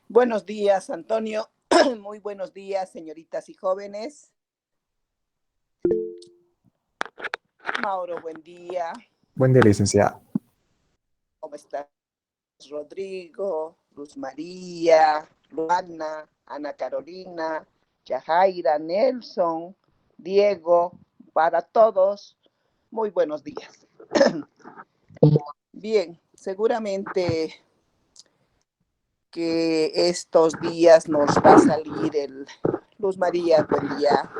Buenos días, Antonio. Muy buenos días, señoritas y jóvenes. Mauro, buen día. Buen día, licenciada. ¿Cómo estás, Rodrigo, Luz María, Luana, Ana Carolina, Yajaira, Nelson, Diego? Para todos, muy buenos días. Bien, seguramente que estos días nos va a salir el... Luz María, buen día.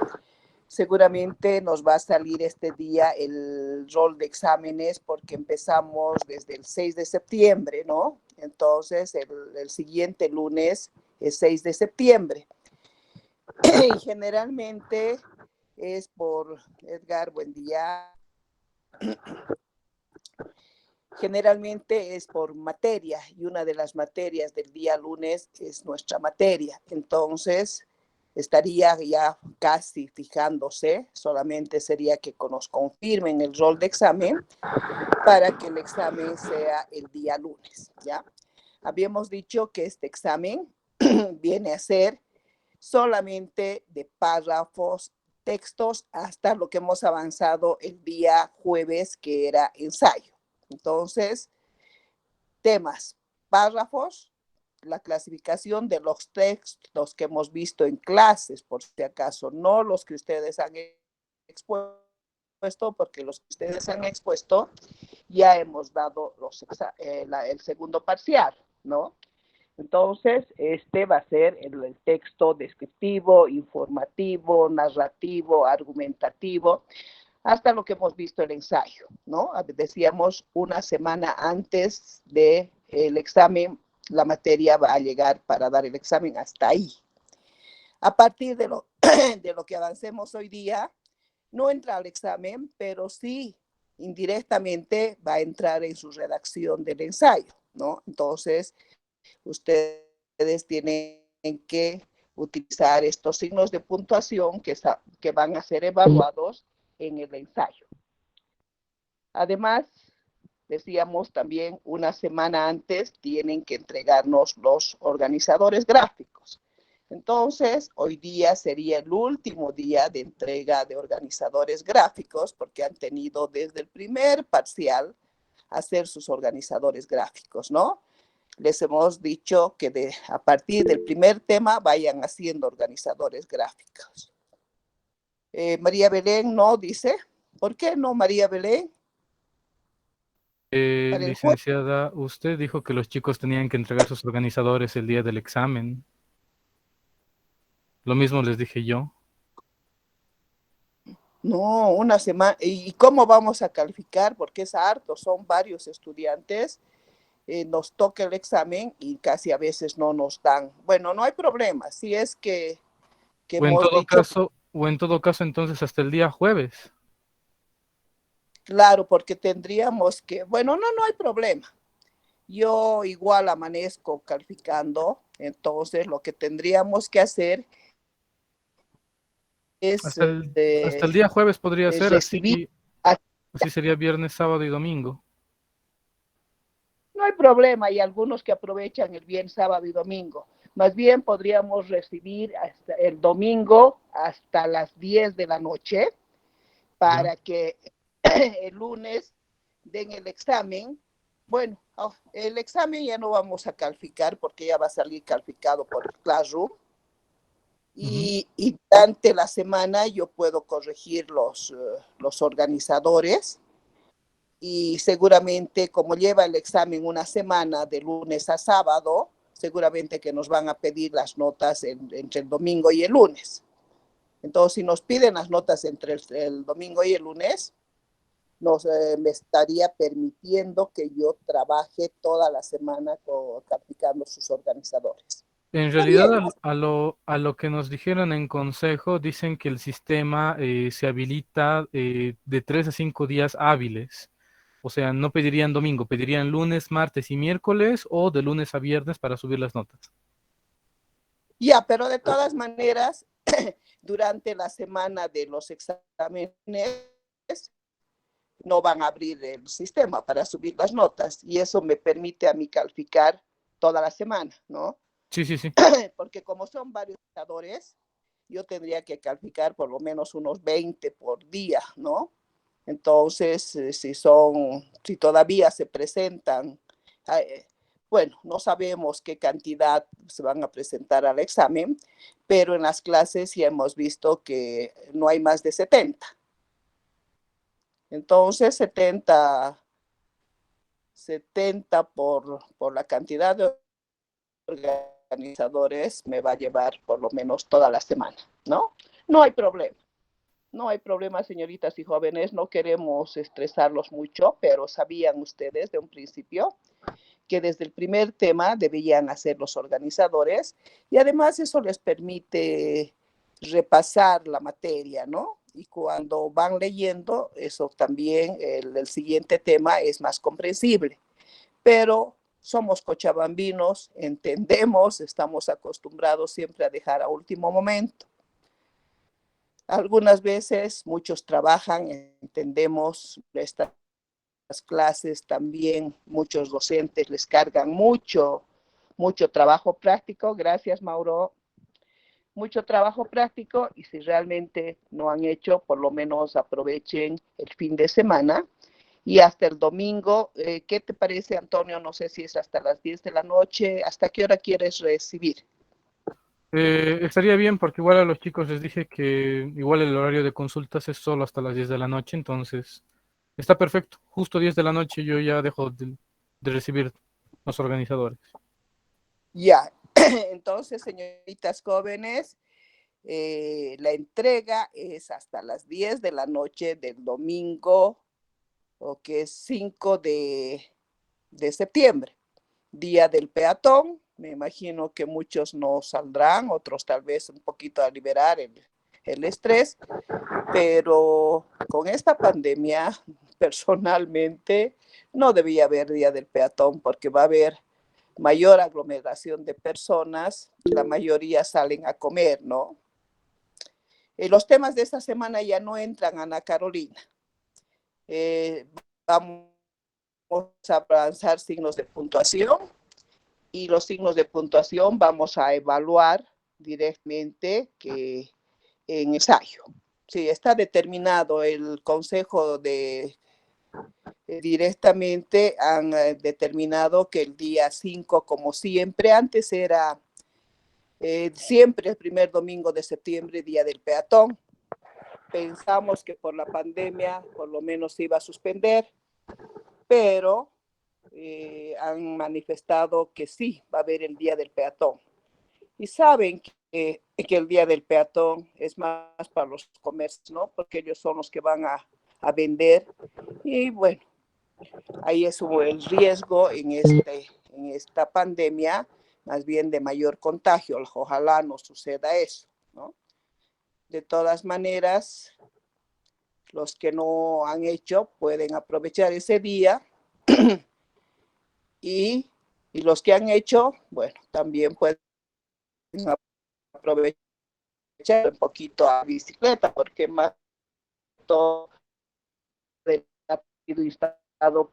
Seguramente nos va a salir este día el rol de exámenes porque empezamos desde el 6 de septiembre, ¿no? Entonces, el siguiente lunes es 6 de septiembre. Y generalmente es por, Edgar, buen día. Generalmente es por materia y una de las materias del día lunes es nuestra materia. Entonces, estaría ya casi fijándose, solamente sería que nos confirmen el rol de examen para que el examen sea el día lunes, ¿ya? Habíamos dicho que este examen viene a ser solamente de párrafos, textos, hasta lo que hemos avanzado el día jueves, que era ensayo. Entonces, temas, párrafos, la clasificación de los textos que hemos visto en clases, por si acaso, no los que ustedes han expuesto, porque los que ustedes han expuesto ya hemos dado el segundo parcial, ¿no? Entonces, este va a ser el texto descriptivo, informativo, narrativo, argumentativo, hasta lo que hemos visto el ensayo, ¿no? Decíamos una semana antes del examen, la materia va a llegar para dar el examen hasta ahí. A partir de lo que avancemos hoy día, no entra al examen, pero sí indirectamente va a entrar en su redacción del ensayo, ¿no? Entonces, ustedes tienen que utilizar estos signos de puntuación que van a ser evaluados en el ensayo. Además, decíamos también una semana antes tienen que entregarnos los organizadores gráficos. Entonces, hoy día sería el último día de entrega de organizadores gráficos porque han tenido desde el primer parcial hacer sus organizadores gráficos, ¿no? Les hemos dicho que a partir del primer tema vayan haciendo organizadores gráficos. María Belén no dice. ¿Por qué no, María Belén? Para el jueves. Licenciada, usted dijo que los chicos tenían que entregar sus organizadores el día del examen. Lo mismo les dije yo. No, una semana. ¿Y cómo vamos a calificar? Porque es harto, son varios estudiantes. Nos toca el examen y casi a veces no nos dan. Bueno, no hay problema. Si es que O en hemos todo dicho, caso, entonces hasta el día jueves. claro, porque tendríamos que, bueno, no hay problema. Yo igual amanezco calificando, entonces lo que tendríamos que hacer es Hasta el día jueves podría ser recibir. así. Así sería viernes, sábado y domingo. No hay problema, hay algunos que aprovechan el viernes, sábado y domingo. Más bien podríamos recibir hasta el domingo hasta las 10 de la noche ¿Ya? para que el lunes den el examen. Bueno, el examen ya no vamos a calificar porque ya va a salir calificado por el Classroom. Y durante la semana yo puedo corregir los organizadores y seguramente como lleva el examen una semana de lunes a sábado, seguramente que nos van a pedir las notas entre el domingo y el lunes. Entonces, si nos piden las notas entre el domingo y el lunes, me estaría permitiendo que yo trabaje toda la semana aplicando sus organizadores. En Está realidad, bien. a lo que nos dijeron en consejo, dicen que el sistema se habilita de 3 a 5 días hábiles. O sea, no pedirían domingo, pedirían lunes, martes y miércoles o de lunes a viernes para subir las notas. Ya, pero de todas maneras, durante la semana de los exámenes, no van a abrir el sistema para subir las notas y eso me permite a mí calificar toda la semana, ¿no? Sí, sí, sí. Porque como son varios indicadores, yo tendría que calificar por lo menos unos 20 por día, ¿no? Entonces, si todavía se presentan, bueno, no sabemos qué cantidad se van a presentar al examen, pero en las clases ya hemos visto que no hay más de 70. Entonces, 70 por la cantidad de organizadores me va a llevar por lo menos toda la semana, ¿no? No hay problema. No hay problema, señoritas y jóvenes, no queremos estresarlos mucho, pero sabían ustedes de un principio que desde el primer tema debían hacer los organizadores y además eso les permite repasar la materia, ¿no? Y cuando van leyendo, eso también, el siguiente tema es más comprensible. Pero somos cochabambinos, entendemos, estamos acostumbrados siempre a dejar a último momento. Algunas veces muchos trabajan, entendemos estas clases también, muchos docentes les cargan mucho trabajo práctico, gracias Mauro, mucho trabajo práctico y si realmente no han hecho, por lo menos aprovechen el fin de semana y hasta el domingo. ¿Qué te parece, Antonio? No sé si es hasta las 10 de la noche, ¿hasta qué hora quieres recibir? Estaría bien porque igual a los chicos les dije que igual el horario de consultas es solo hasta las 10 de la noche, entonces está perfecto. Justo 10 de la noche yo ya dejo de recibir los organizadores. Ya, entonces, señoritas jóvenes, la entrega es hasta las 10 de la noche del domingo, o que es 5 de septiembre, día del peatón. Me imagino que muchos no saldrán, otros tal vez un poquito a liberar el estrés, pero con esta pandemia, personalmente, no debía haber día del peatón porque va a haber mayor aglomeración de personas, la mayoría salen a comer, ¿no? Los temas de esta semana ya no entran, Ana Carolina. Vamos a avanzar signos de puntuación y los signos de puntuación vamos a evaluar directamente que en ensayo. Sí, está determinado el Consejo directamente han determinado que el día 5, como siempre, antes era siempre el primer domingo de septiembre, día del peatón. Pensamos que por la pandemia por lo menos se iba a suspender, pero han manifestado que sí, va a haber el día del peatón. Y saben que el día del peatón es más para los comercios, ¿no? Porque ellos son los que van a vender. Y bueno, ahí es el riesgo en esta pandemia, más bien de mayor contagio. Ojalá no suceda eso, ¿no? De todas maneras, los que no han hecho pueden aprovechar ese día y, y los que han hecho, bueno, también pueden aprovechar un poquito a bicicleta, porque más todo ha sido instalado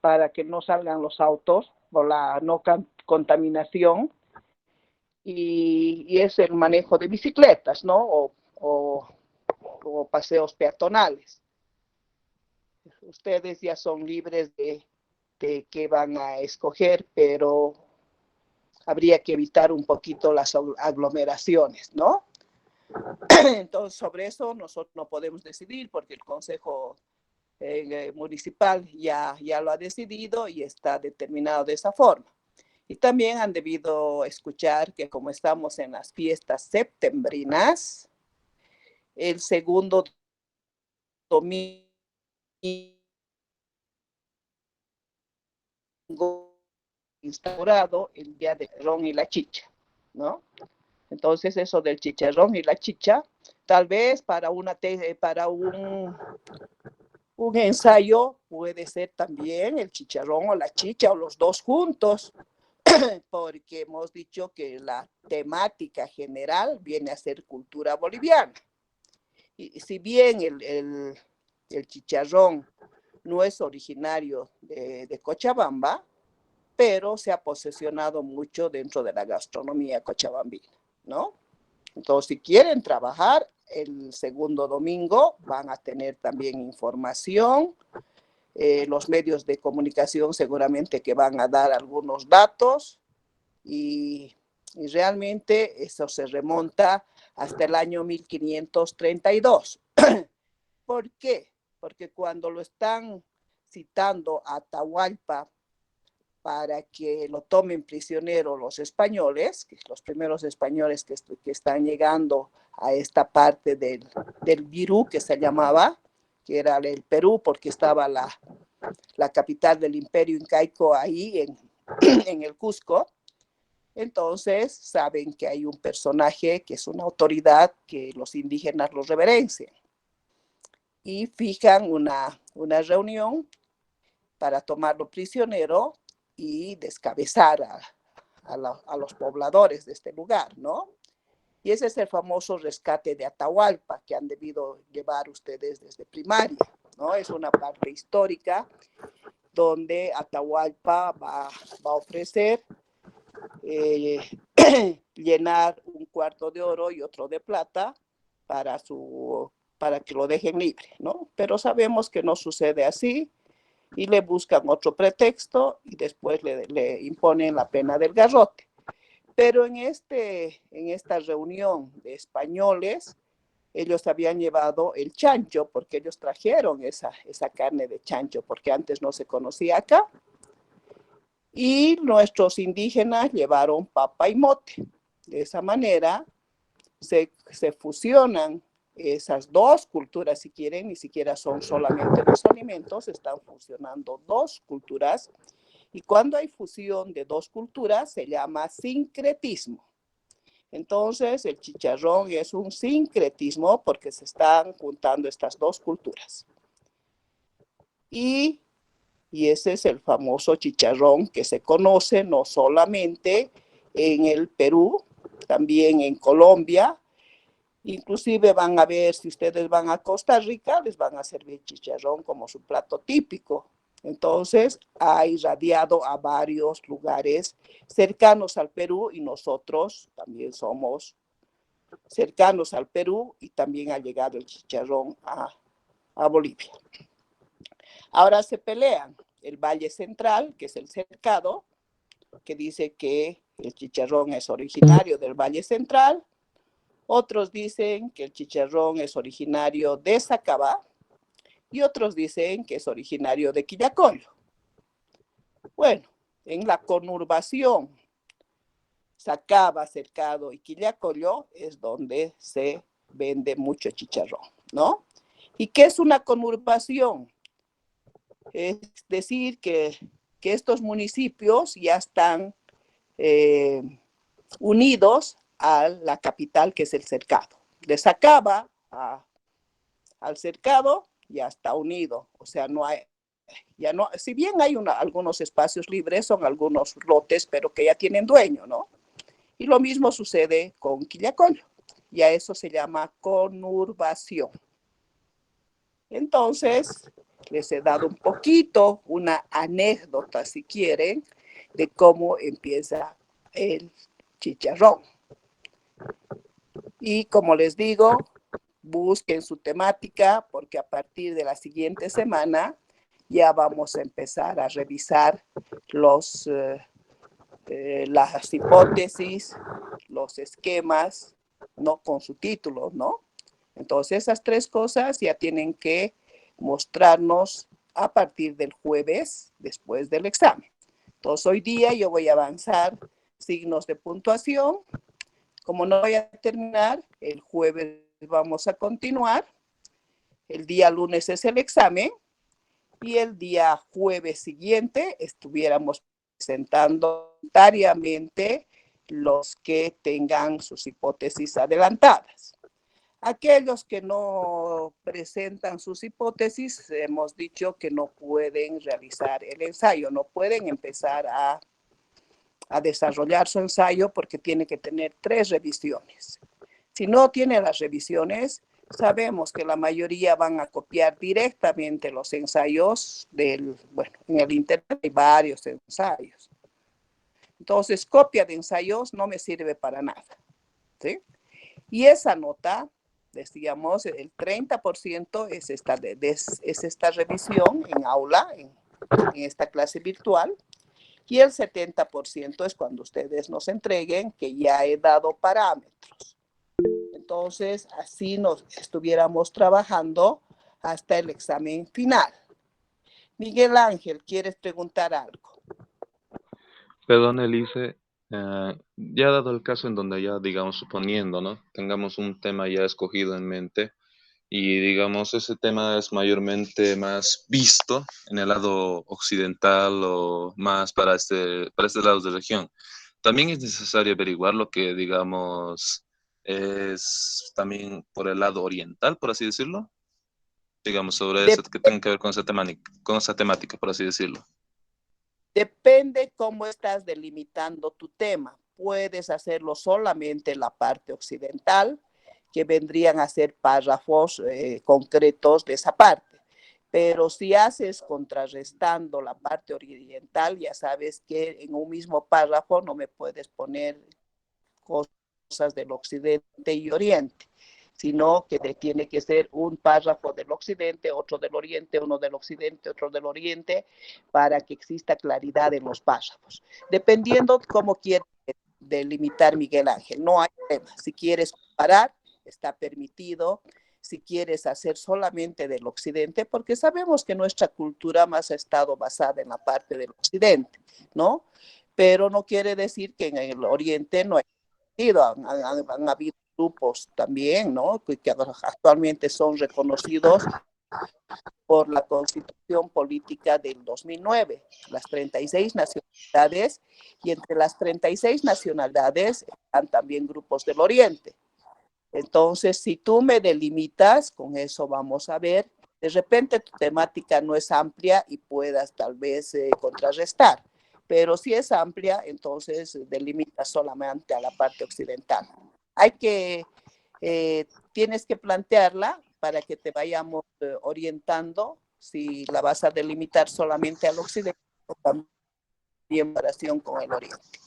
para que no salgan los autos por la no contaminación y es el manejo de bicicletas, ¿no? O paseos peatonales. Ustedes ya son libres de qué van a escoger, pero habría que evitar un poquito las aglomeraciones, ¿no? Entonces, sobre eso nosotros no podemos decidir porque el Consejo Municipal ya lo ha decidido y está determinado de esa forma. Y también han debido escuchar que como estamos en las fiestas septembrinas, el segundo domingo instaurado el día del ron y la chicha, ¿no? Entonces eso del chicharrón y la chicha, tal vez para un ensayo puede ser también el chicharrón o la chicha o los dos juntos, porque hemos dicho que la temática general viene a ser cultura boliviana. Y si bien el chicharrón no es originario de Cochabamba, pero se ha posesionado mucho dentro de la gastronomía cochabambina, ¿no? Entonces, si quieren trabajar, el segundo domingo van a tener también información. Los medios de comunicación seguramente que van a dar algunos datos y realmente eso se remonta hasta el año 1532. ¿Por qué? Porque cuando lo están citando a Atahualpa para que lo tomen prisionero los españoles, los primeros españoles que están llegando a esta parte del Virú, que se llamaba, que era el Perú, porque estaba la capital del imperio incaico ahí en el Cusco. Entonces saben que hay un personaje que es una autoridad que los indígenas los reverencian y fijan una reunión para tomarlo prisionero y descabezar a los pobladores de este lugar, ¿no? Y ese es el famoso rescate de Atahualpa que han debido llevar ustedes desde primaria, ¿no? Es una parte histórica donde Atahualpa va a ofrecer llenar un cuarto de oro y otro de plata para que lo dejen libre, ¿no? Pero sabemos que no sucede así y le buscan otro pretexto y después le imponen la pena del garrote. Pero en esta reunión de españoles, ellos habían llevado el chancho, porque ellos trajeron esa carne de chancho, porque antes no se conocía acá. Y nuestros indígenas llevaron papa y mote. De esa manera se fusionan esas dos culturas, si quieren, ni siquiera son solamente los alimentos, están fusionando dos culturas. Y cuando hay fusión de dos culturas, se llama sincretismo. Entonces, el chicharrón es un sincretismo porque se están juntando estas dos culturas. Y ese es el famoso chicharrón que se conoce no solamente en el Perú, también en Colombia. Inclusive van a ver, si ustedes van a Costa Rica, les van a servir chicharrón como su plato típico. Entonces, ha irradiado a varios lugares cercanos al Perú y nosotros también somos cercanos al Perú y también ha llegado el chicharrón a Bolivia. Ahora se pelean el Valle Central, que es el cercado, que dice que el chicharrón es originario del Valle Central. Otros dicen que el chicharrón es originario de Sacabá y otros dicen que es originario de Quillacollo. Bueno, en la conurbación Sacaba, Cercado y Quillacollo es donde se vende mucho chicharrón, ¿no? ¿Y qué es una conurbación? Es decir, que estos municipios ya están unidos a la capital, que es el Cercado. De Sacaba al Cercado ya está unido, o sea, no hay, ya no, si bien hay algunos espacios libres, son algunos lotes, pero que ya tienen dueño, ¿no? Y lo mismo sucede con Quillacollo, y a eso se llama conurbación. Entonces, les he dado un poquito, una anécdota, si quieren, de cómo empieza el chicharrón. Y como les digo, busquen su temática, porque a partir de la siguiente semana ya vamos a empezar a revisar las hipótesis, los esquemas, ¿no? Con su título, ¿no? Entonces, esas tres cosas ya tienen que mostrarnos a partir del jueves después del examen. Entonces, hoy día yo voy a avanzar signos de puntuación. Como no voy a terminar, el jueves vamos a continuar. El día lunes es el examen y el día jueves siguiente estuviéramos presentando voluntariamente los que tengan sus hipótesis adelantadas. Aquellos que no presentan sus hipótesis, hemos dicho que no pueden realizar el ensayo, no pueden empezar a desarrollar su ensayo porque tiene que tener 3 revisiones. Si no tiene las revisiones, sabemos que la mayoría van a copiar directamente los ensayos en el internet hay varios ensayos. Entonces, copia de ensayos no me sirve para nada, ¿sí? Y esa nota, decíamos, el 30% es esta revisión en aula, en esta clase virtual, y el 70% es cuando ustedes nos entreguen que ya he dado parámetros. Entonces, así nos estuviéramos trabajando hasta el examen final. Miguel Ángel, ¿quieres preguntar algo? Perdón, Elise, ya dado el caso en donde ya, digamos, suponiendo, ¿no? Tengamos un tema ya escogido en mente y, digamos, ese tema es mayormente más visto en el lado occidental o más para este lado de región. También es necesario averiguar lo que, digamos, es también por el lado oriental, por así decirlo, digamos, sobre eso que tenga que ver con esa temática, por así decirlo. Depende cómo estás delimitando tu tema. Puedes hacerlo solamente en la parte occidental, que vendrían a ser párrafos concretos de esa parte. Pero si haces contrarrestando la parte oriental, ya sabes que en un mismo párrafo no me puedes poner cosas del occidente y oriente, sino que tiene que ser un párrafo del occidente, otro del oriente, uno del occidente, otro del oriente, para que exista claridad en los párrafos. Dependiendo cómo quieres delimitar Miguel Ángel, no hay problema. Si quieres comparar, está permitido. Si quieres hacer solamente del occidente, porque sabemos que nuestra cultura más ha estado basada en la parte del occidente, ¿no? Pero no quiere decir que en el oriente no hay sentido. Han habido grupos también, ¿no? Que actualmente son reconocidos por la Constitución Política del 2009, las 36 nacionalidades, y entre las 36 nacionalidades están también grupos del Oriente. Entonces, si tú me delimitas, con eso vamos a ver, de repente tu temática no es amplia y puedas tal vez contrarrestar, pero si es amplia, entonces delimitas solamente a la parte occidental. Hay que tienes que plantearla para que te vayamos orientando si la vas a delimitar solamente al occidente o también en comparación con el oriente.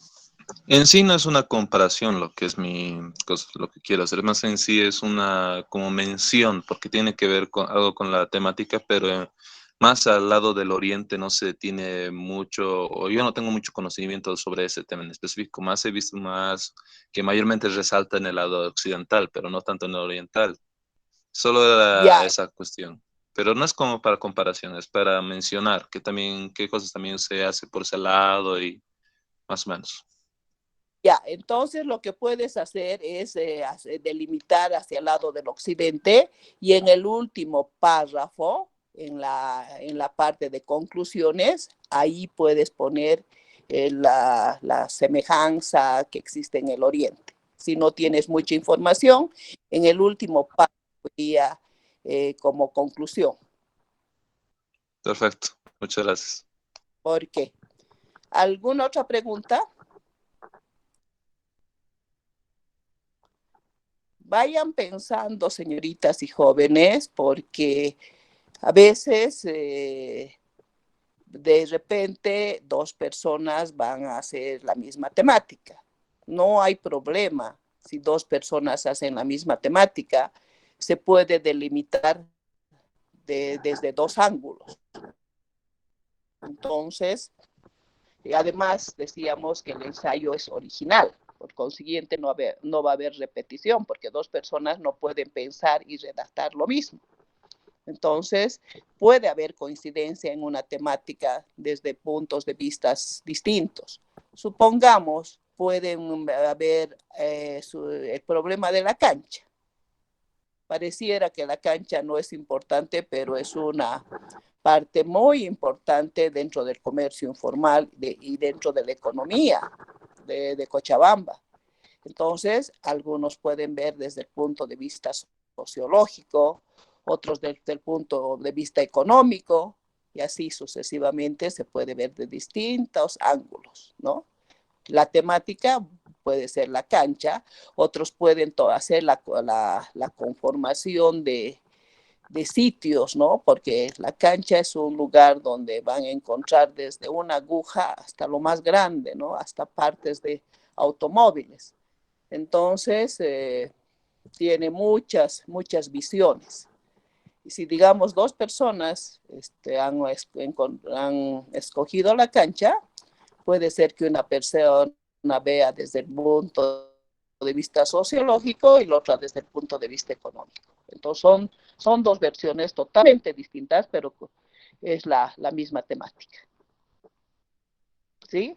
En sí no es una comparación lo que es lo que quiero hacer, más en sí es una como mención, porque tiene que ver con algo con la temática, pero más al lado del oriente no se tiene mucho, o yo no tengo mucho conocimiento sobre ese tema en específico, más he visto más que mayormente resalta en el lado occidental, pero no tanto en el oriental. Solo era Ya, esa cuestión. Pero no es como para comparación, es para mencionar que también, qué cosas también se hace por ese lado y más o menos. ya, entonces lo que puedes hacer es delimitar hacia el lado del occidente y en el último párrafo, en la parte de conclusiones, ahí puedes poner la semejanza que existe en el oriente. Si no tienes mucha información, en el último párrafo como conclusión. Perfecto, muchas gracias. ¿Por qué? ¿Alguna otra pregunta? Vayan pensando, señoritas y jóvenes, porque a veces de repente dos personas van a hacer la misma temática. No hay problema si dos personas hacen la misma temática, se puede delimitar desde dos ángulos. Entonces, además decíamos que el ensayo es original. Por consiguiente, no va a haber repetición porque dos personas no pueden pensar y redactar lo mismo. Entonces, puede haber coincidencia en una temática desde puntos de vista distintos. Supongamos, pueden haber el problema de la cancha. Pareciera que la cancha no es importante, pero es una parte muy importante dentro del comercio informal y dentro de la economía de Cochabamba. Entonces, algunos pueden ver desde el punto de vista sociológico, otros desde el punto de vista económico, y así sucesivamente se puede ver de distintos ángulos, ¿no? La temática puede ser la cancha, otros pueden hacer la conformación sitios, ¿no? Porque la cancha es un lugar donde van a encontrar desde una aguja hasta lo más grande, ¿no? Hasta partes de automóviles. Entonces, tiene muchas visiones. Y si, digamos, dos personas han escogido la cancha, puede ser que una persona vea desde el punto de vista sociológico y la otra desde el punto de vista económico. Entonces son dos versiones totalmente distintas, pero es la misma temática. ¿Sí?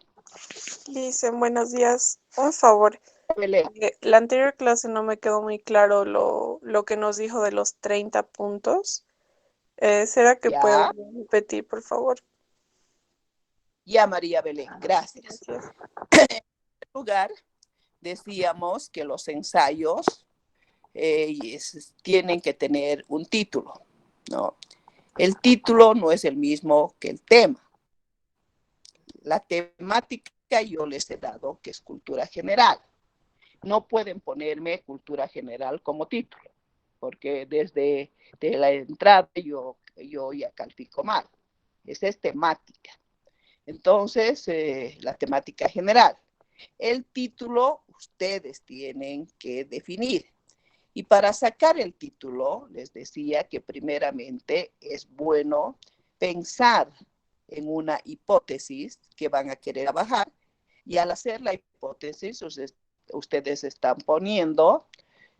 Lisen, buenos días. Un favor. La anterior clase no me quedó muy claro lo que nos dijo de los 30 puntos. ¿Será que puede repetir, por favor? Ya, María Belén, gracias. Gracias. En primer lugar, decíamos que los ensayos tienen que tener un título, ¿no? El título no es el mismo que el tema. La temática yo les he dado que es cultura general. No pueden ponerme cultura general como título, porque desde la entrada yo ya califico mal. Esa es temática. Entonces, la temática general. El título ustedes tienen que definir. Y para sacar el título, les decía que primeramente es bueno pensar en una hipótesis que van a querer trabajar, y al hacer la hipótesis, ustedes están poniendo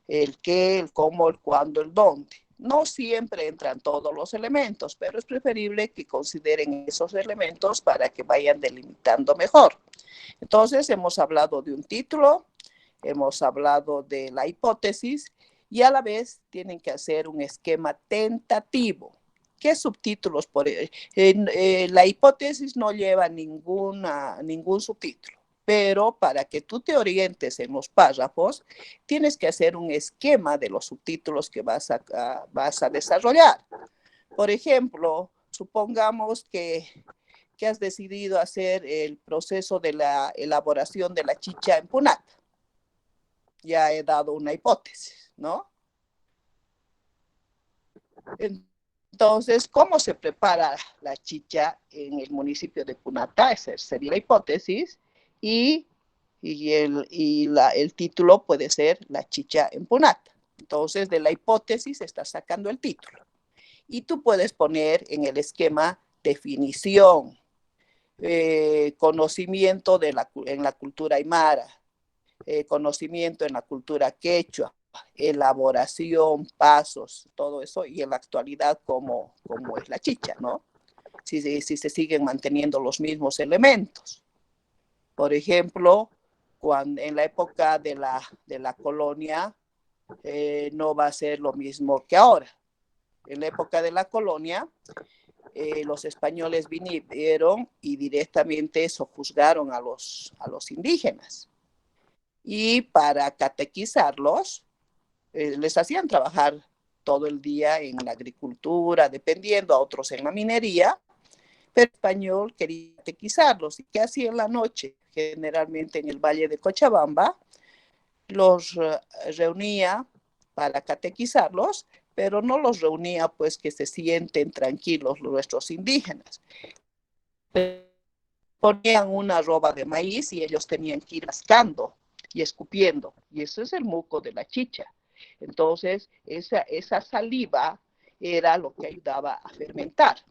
el qué, el cómo, el cuándo, el dónde. No siempre entran todos los elementos, pero es preferible que consideren esos elementos para que vayan delimitando mejor. Entonces, hemos hablado de un título, hemos hablado de la hipótesis, y a la vez tienen que hacer un esquema tentativo. ¿Qué subtítulos? La hipótesis no lleva ningún subtítulo, pero para que tú te orientes en los párrafos, tienes que hacer un esquema de los subtítulos que vas a desarrollar. Por ejemplo, supongamos que has decidido hacer el proceso de la elaboración de la chicha en Punata. Ya he dado una hipótesis, ¿no? Entonces, ¿cómo se prepara la chicha en el municipio de Punata? Esa sería la hipótesis, y el título puede ser La chicha en Punata. Entonces, de la hipótesis estás sacando el título. Y tú puedes poner en el esquema definición, conocimiento en la cultura aymara, conocimiento en la cultura quechua, elaboración, pasos, todo eso, y en la actualidad cómo es la chicha, ¿no? Si se siguen manteniendo los mismos elementos. Por ejemplo, en la época de la colonia, no va a ser lo mismo que ahora. En la época de la colonia, los españoles vinieron y directamente sojuzgaron a los indígenas. Y para catequizarlos, les hacían trabajar todo el día en la agricultura, dependiendo, a otros en la minería, pero el español quería catequizarlos. ¿Y qué hacía en la noche? Generalmente en el Valle de Cochabamba, los reunía para catequizarlos, pero no los reunía pues que se sienten tranquilos nuestros indígenas. Ponían una roba de maíz y ellos tenían que ir rascando y escupiendo, y eso es el muco de la chicha. Entonces, esa saliva era lo que ayudaba a fermentar.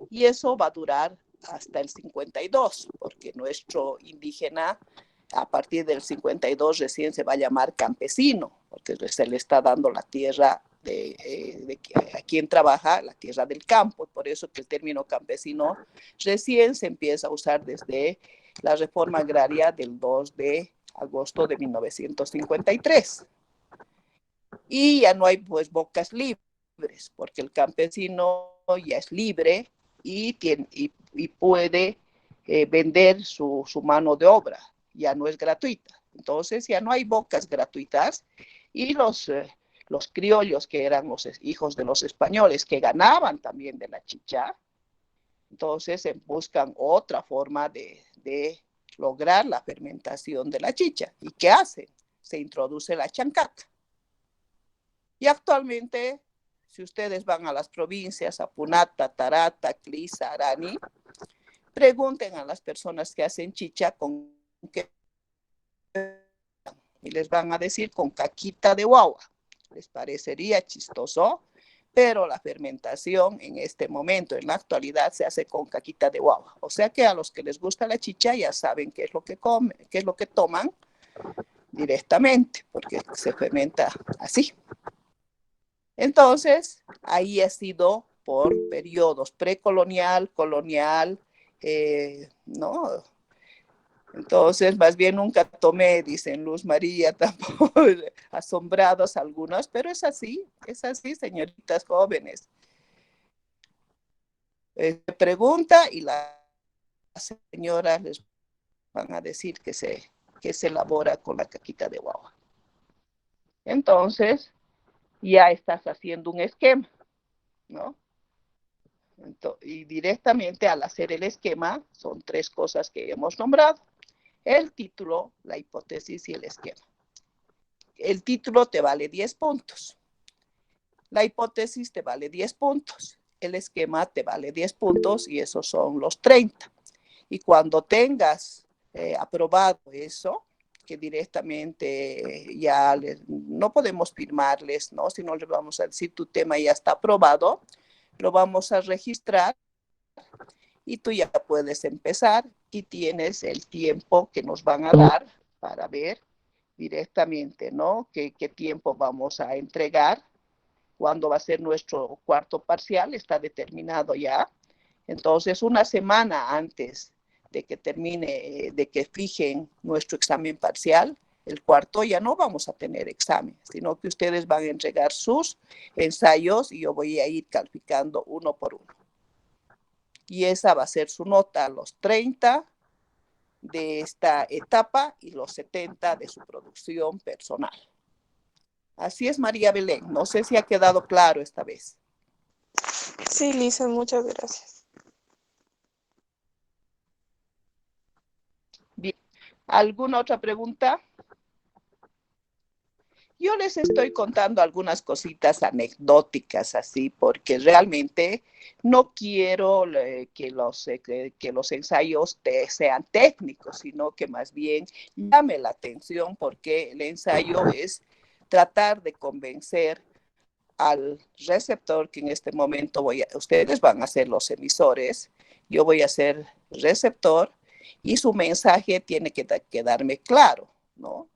Y eso va a durar hasta el 52, porque nuestro indígena, a partir del 52 recién se va a llamar campesino, porque se le está dando la tierra a quien trabaja, la tierra del campo. Por eso que el término campesino recién se empieza a usar desde la reforma agraria del 2 de agosto de 1953. Y ya no hay pues bocas libres, porque el campesino ya es libre y puede vender su mano de obra, ya no es gratuita. Entonces ya no hay bocas gratuitas, y los criollos, que eran los hijos de los españoles, que ganaban también de la chicha, entonces buscan otra forma de lograr la fermentación de la chicha. ¿Y qué hacen? Se introduce la chancaca. Y actualmente si ustedes van a las provincias, a Punata, Tarata, Clisa, Arani, pregunten a las personas que hacen chicha con qué, y les van a decir con caquita de guagua. Les parecería chistoso, pero la fermentación en este momento, en la actualidad, se hace con caquita de guagua. O sea que a los que les gusta la chicha ya saben qué es lo que comen, qué es lo que toman directamente, porque se fermenta así. Entonces, ahí ha sido por periodos precolonial, colonial, ¿no? Entonces, más bien nunca tomé, dicen Luz María, tampoco, asombrados algunos, pero es así, señoritas jóvenes. Pregunta y las señoras les van a decir que se elabora con la caquita de guagua. Entonces, ya estás haciendo un esquema, ¿no? Y directamente al hacer el esquema, son 3 cosas que hemos nombrado: el título, la hipótesis y el esquema. El título te vale 10 puntos. La hipótesis te vale 10 puntos. El esquema te vale 10 puntos y esos son los 30. Y cuando tengas aprobado eso, que directamente ya no podemos firmarles, ¿no? Si no les vamos a decir tu tema ya está aprobado, lo vamos a registrar y tú ya puedes empezar y tienes el tiempo que nos van a dar para ver directamente, ¿no? ¿Qué tiempo vamos a entregar? ¿Cuándo va a ser nuestro cuarto parcial? Está determinado ya. Entonces, una semana antes de que termine, de que fijen nuestro examen parcial, el cuarto, ya no vamos a tener examen, sino que ustedes van a entregar sus ensayos y yo voy a ir calificando uno por uno. Y esa va a ser su nota, los 30 de esta etapa y los 70 de su producción personal. Así es, María Belén. No sé si ha quedado claro esta vez. Sí, Lisa, muchas gracias. Bien. ¿Alguna otra pregunta? Yo les estoy contando algunas cositas anecdóticas así, porque realmente no quiero que los ensayos sean técnicos, sino que más bien llame la atención, porque el ensayo es tratar de convencer al receptor, que en este momento ustedes van a ser los emisores, yo voy a ser receptor, y su mensaje tiene que quedarme claro, ¿no?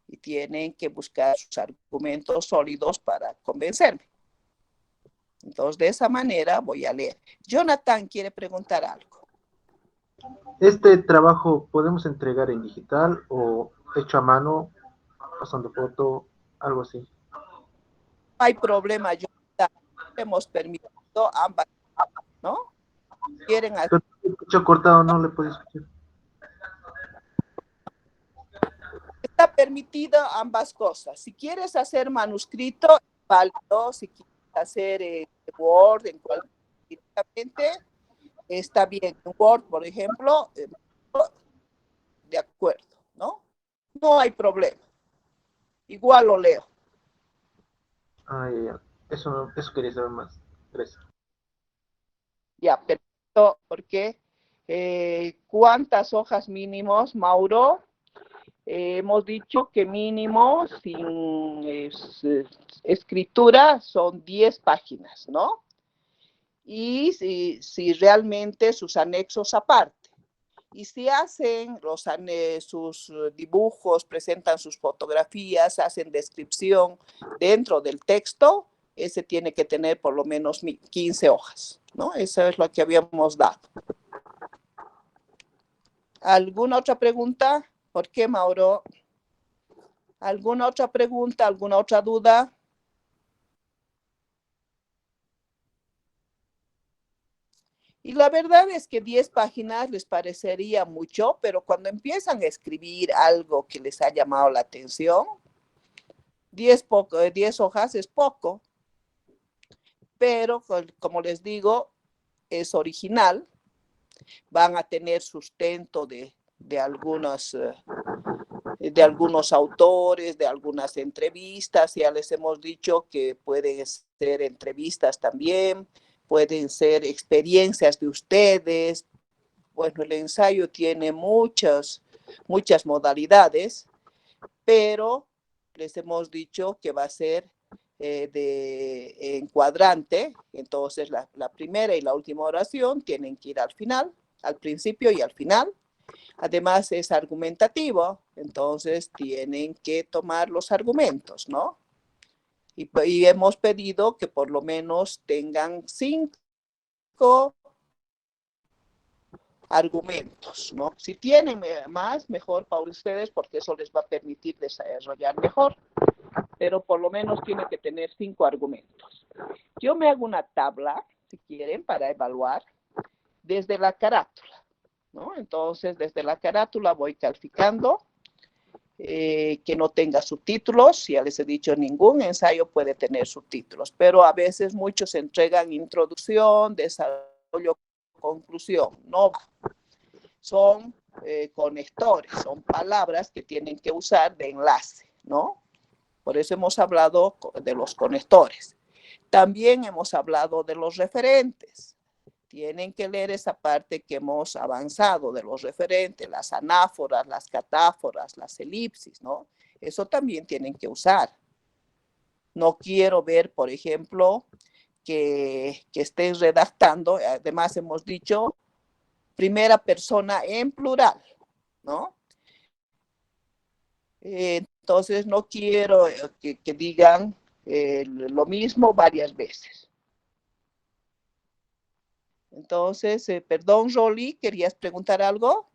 Y tienen que buscar sus argumentos sólidos para convencerme. Entonces, de esa manera voy a leer. Jonathan quiere preguntar algo. ¿Este trabajo podemos entregar en digital o hecho a mano, pasando foto, algo así? No hay problema, Jonathan. Hemos permitido ambas, ¿no? ¿Quieren hacer? Hecho cortado, no le puedo escuchar. Está permitido ambas cosas. Si quieres hacer manuscrito, válido. Si quieres hacer Word, en cualquier directamente, está bien. En Word, por ejemplo, de acuerdo, ¿no? No hay problema. Igual lo leo. Ah, ya. Eso quería saber más. Gracias. Ya, perfecto. Porque ¿cuántas hojas mínimos, Mauro? Hemos dicho que mínimo sin escritura son 10 páginas, ¿no? Y si realmente sus anexos aparte. Y si hacen sus dibujos, presentan sus fotografías, hacen descripción dentro del texto, ese tiene que tener por lo menos 15 hojas, ¿no? Eso es lo que habíamos dado. ¿Alguna otra pregunta? ¿Por qué, Mauro? ¿Alguna otra pregunta? ¿Alguna otra duda? Y la verdad es que 10 páginas les parecería mucho, pero cuando empiezan a escribir algo que les ha llamado la atención, 10 hojas es poco, pero como les digo, es original, van a tener sustento de algunos de algunos autores, de algunas entrevistas. Ya les hemos dicho que pueden ser entrevistas también, pueden ser experiencias de ustedes. Bueno, el ensayo tiene muchas modalidades, pero les hemos dicho que va a ser en cuadrante. Entonces la primera y la última oración tienen que ir al final, al principio y al final. Además es argumentativo, entonces tienen que tomar los argumentos, ¿no? Y hemos pedido que por lo menos tengan 5 argumentos, ¿no? Si tienen más, mejor para ustedes, porque eso les va a permitir desarrollar mejor, pero por lo menos tiene que tener 5 argumentos. Yo me hago una tabla, si quieren, para evaluar desde la carátula, ¿no? Entonces, desde la carátula voy calificando, que no tenga subtítulos. Ya les he dicho, ningún ensayo puede tener subtítulos, pero a veces muchos entregan introducción, desarrollo, conclusión. No, son conectores, son palabras que tienen que usar de enlace, ¿no? Por eso hemos hablado de los conectores. También hemos hablado de los referentes. Tienen que leer esa parte que hemos avanzado de los referentes, las anáforas, las catáforas, las elipsis, ¿no? Eso también tienen que usar. No quiero ver, por ejemplo, que estén redactando, además hemos dicho, primera persona en plural, ¿no? Entonces no quiero que digan lo mismo varias veces. Entonces, perdón, Rolly, ¿querías preguntar algo?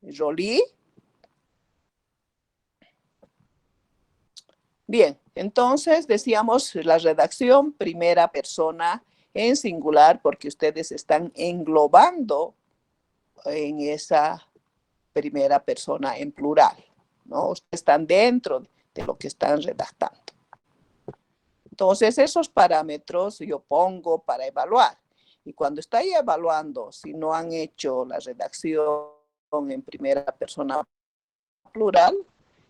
Rolly. Bien, entonces decíamos la redacción primera persona en singular, porque ustedes están englobando en esa primera persona en plural, ¿no? Ustedes están dentro de lo que están redactando. Entonces, esos parámetros yo pongo para evaluar. Y cuando estoy evaluando, si no han hecho la redacción en primera persona plural,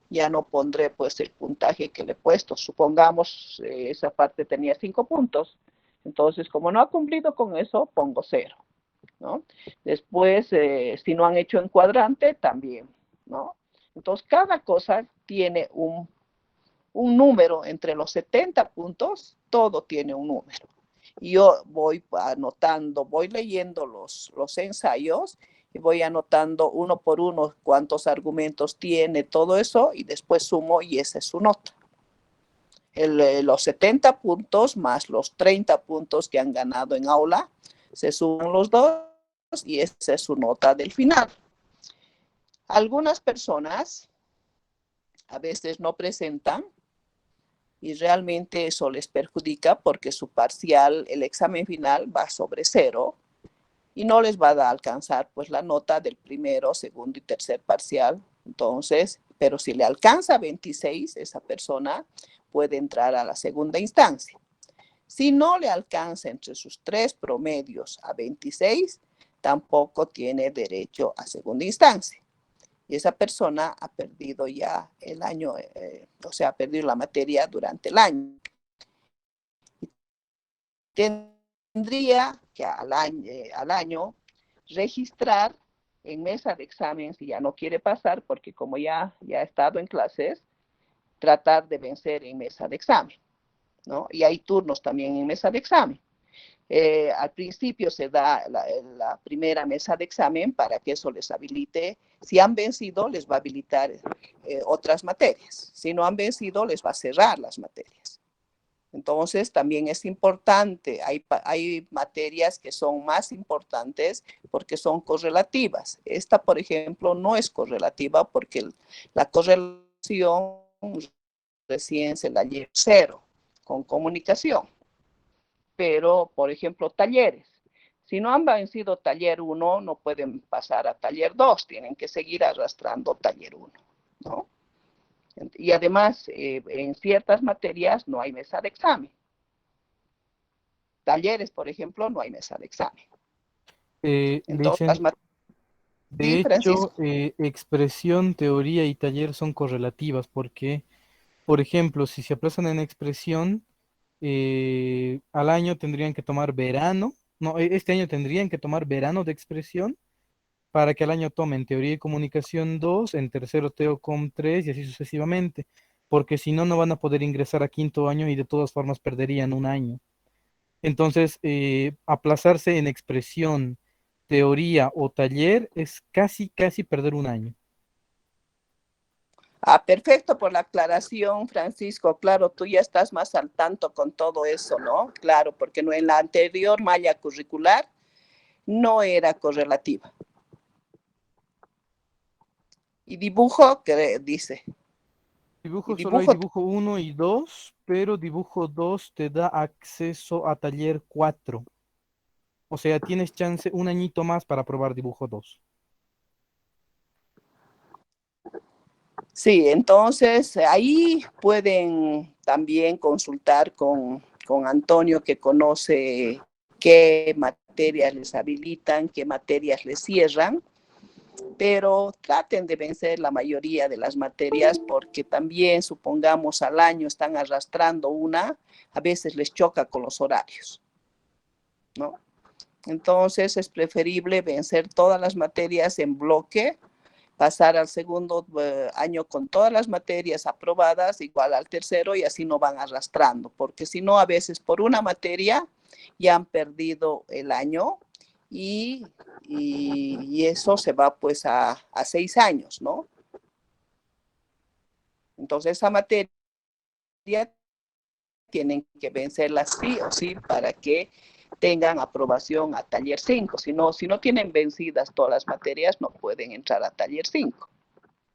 ya no pondré pues el puntaje que le he puesto. Supongamos esa parte tenía 5 puntos. Entonces, como no ha cumplido con eso, pongo 0, ¿no? Después, si no han hecho en cuadrante, también, ¿no? Entonces, cada cosa tiene un número. Entre los 70 puntos, todo tiene un número. Y yo voy anotando, voy leyendo los ensayos y voy anotando uno por uno cuántos argumentos tiene, todo eso, y después sumo y esa es su nota. Los 70 puntos más los 30 puntos que han ganado en aula, se suman los dos y esa es su nota del final. Algunas personas a veces no presentan y realmente eso les perjudica porque su parcial, el examen final va sobre 0 y no les va a alcanzar pues la nota del primero, segundo y tercer parcial. Entonces, pero si le alcanza 26, esa persona puede entrar a la segunda instancia. Si no le alcanza entre sus 3 promedios a 26, tampoco tiene derecho a segunda instancia. Y esa persona ha perdido ya el año, o sea, ha perdido la materia durante el año. Tendría que al año registrar en mesa de examen si ya no quiere pasar, porque como ya ha estado en clases, tratar de vencer en mesa de examen, ¿no? Y hay turnos también en mesa de examen. Al principio se da la primera mesa de examen para que eso les habilite. Si han vencido, les va a habilitar otras materias. Si no han vencido, les va a cerrar las materias. Entonces, también es importante, hay materias que son más importantes porque son correlativas. Esta, por ejemplo, no es correlativa porque la correlación recién se la lleva 0 con comunicación. Pero, por ejemplo, talleres. Si no han vencido taller 1, no pueden pasar a taller 2, tienen que seguir arrastrando taller 1, ¿no? Y además, en ciertas materias no hay mesa de examen. Talleres, por ejemplo, no hay mesa de examen. Entonces, De Sí, hecho, Francisco. expresión, teoría y taller son correlativas porque, por ejemplo, si se aplazan en expresión, al año tendrían que tomar verano, no, este año tendrían que tomar verano de expresión para que al año tomen teoría y comunicación 2, en tercero Teocom 3 y así sucesivamente, porque si no, no van a poder ingresar a quinto año y de todas formas perderían un año. Entonces, aplazarse en expresión, teoría o taller es casi, casi perder un año. Ah, perfecto por la aclaración, Francisco. Claro, tú ya estás más al tanto con todo eso, ¿no? Claro, porque no en la anterior malla curricular no era correlativa. Y dibujo, ¿qué dice? Y Dibujo solo hay dibujo, dibujo 1 y 2, pero dibujo 2 te da acceso a taller 4. O sea, tienes chance un añito más para probar dibujo 2. sí, entonces ahí pueden también consultar con Antonio, que conoce qué materias les habilitan, qué materias les cierran, pero traten de vencer la mayoría de las materias porque también, supongamos, al año están arrastrando una, a veces les choca con los horarios, ¿no? Entonces es preferible vencer todas las materias en bloque, pasar al segundo año con todas las materias aprobadas, igual al tercero, y así no van arrastrando, porque si no, a veces por una materia ya han perdido el año y eso se va pues a 6 años, ¿no? Entonces esa materia tienen que vencerla sí o sí para que tengan aprobación a taller 5. Si no tienen vencidas todas las materias, no pueden entrar a taller 5,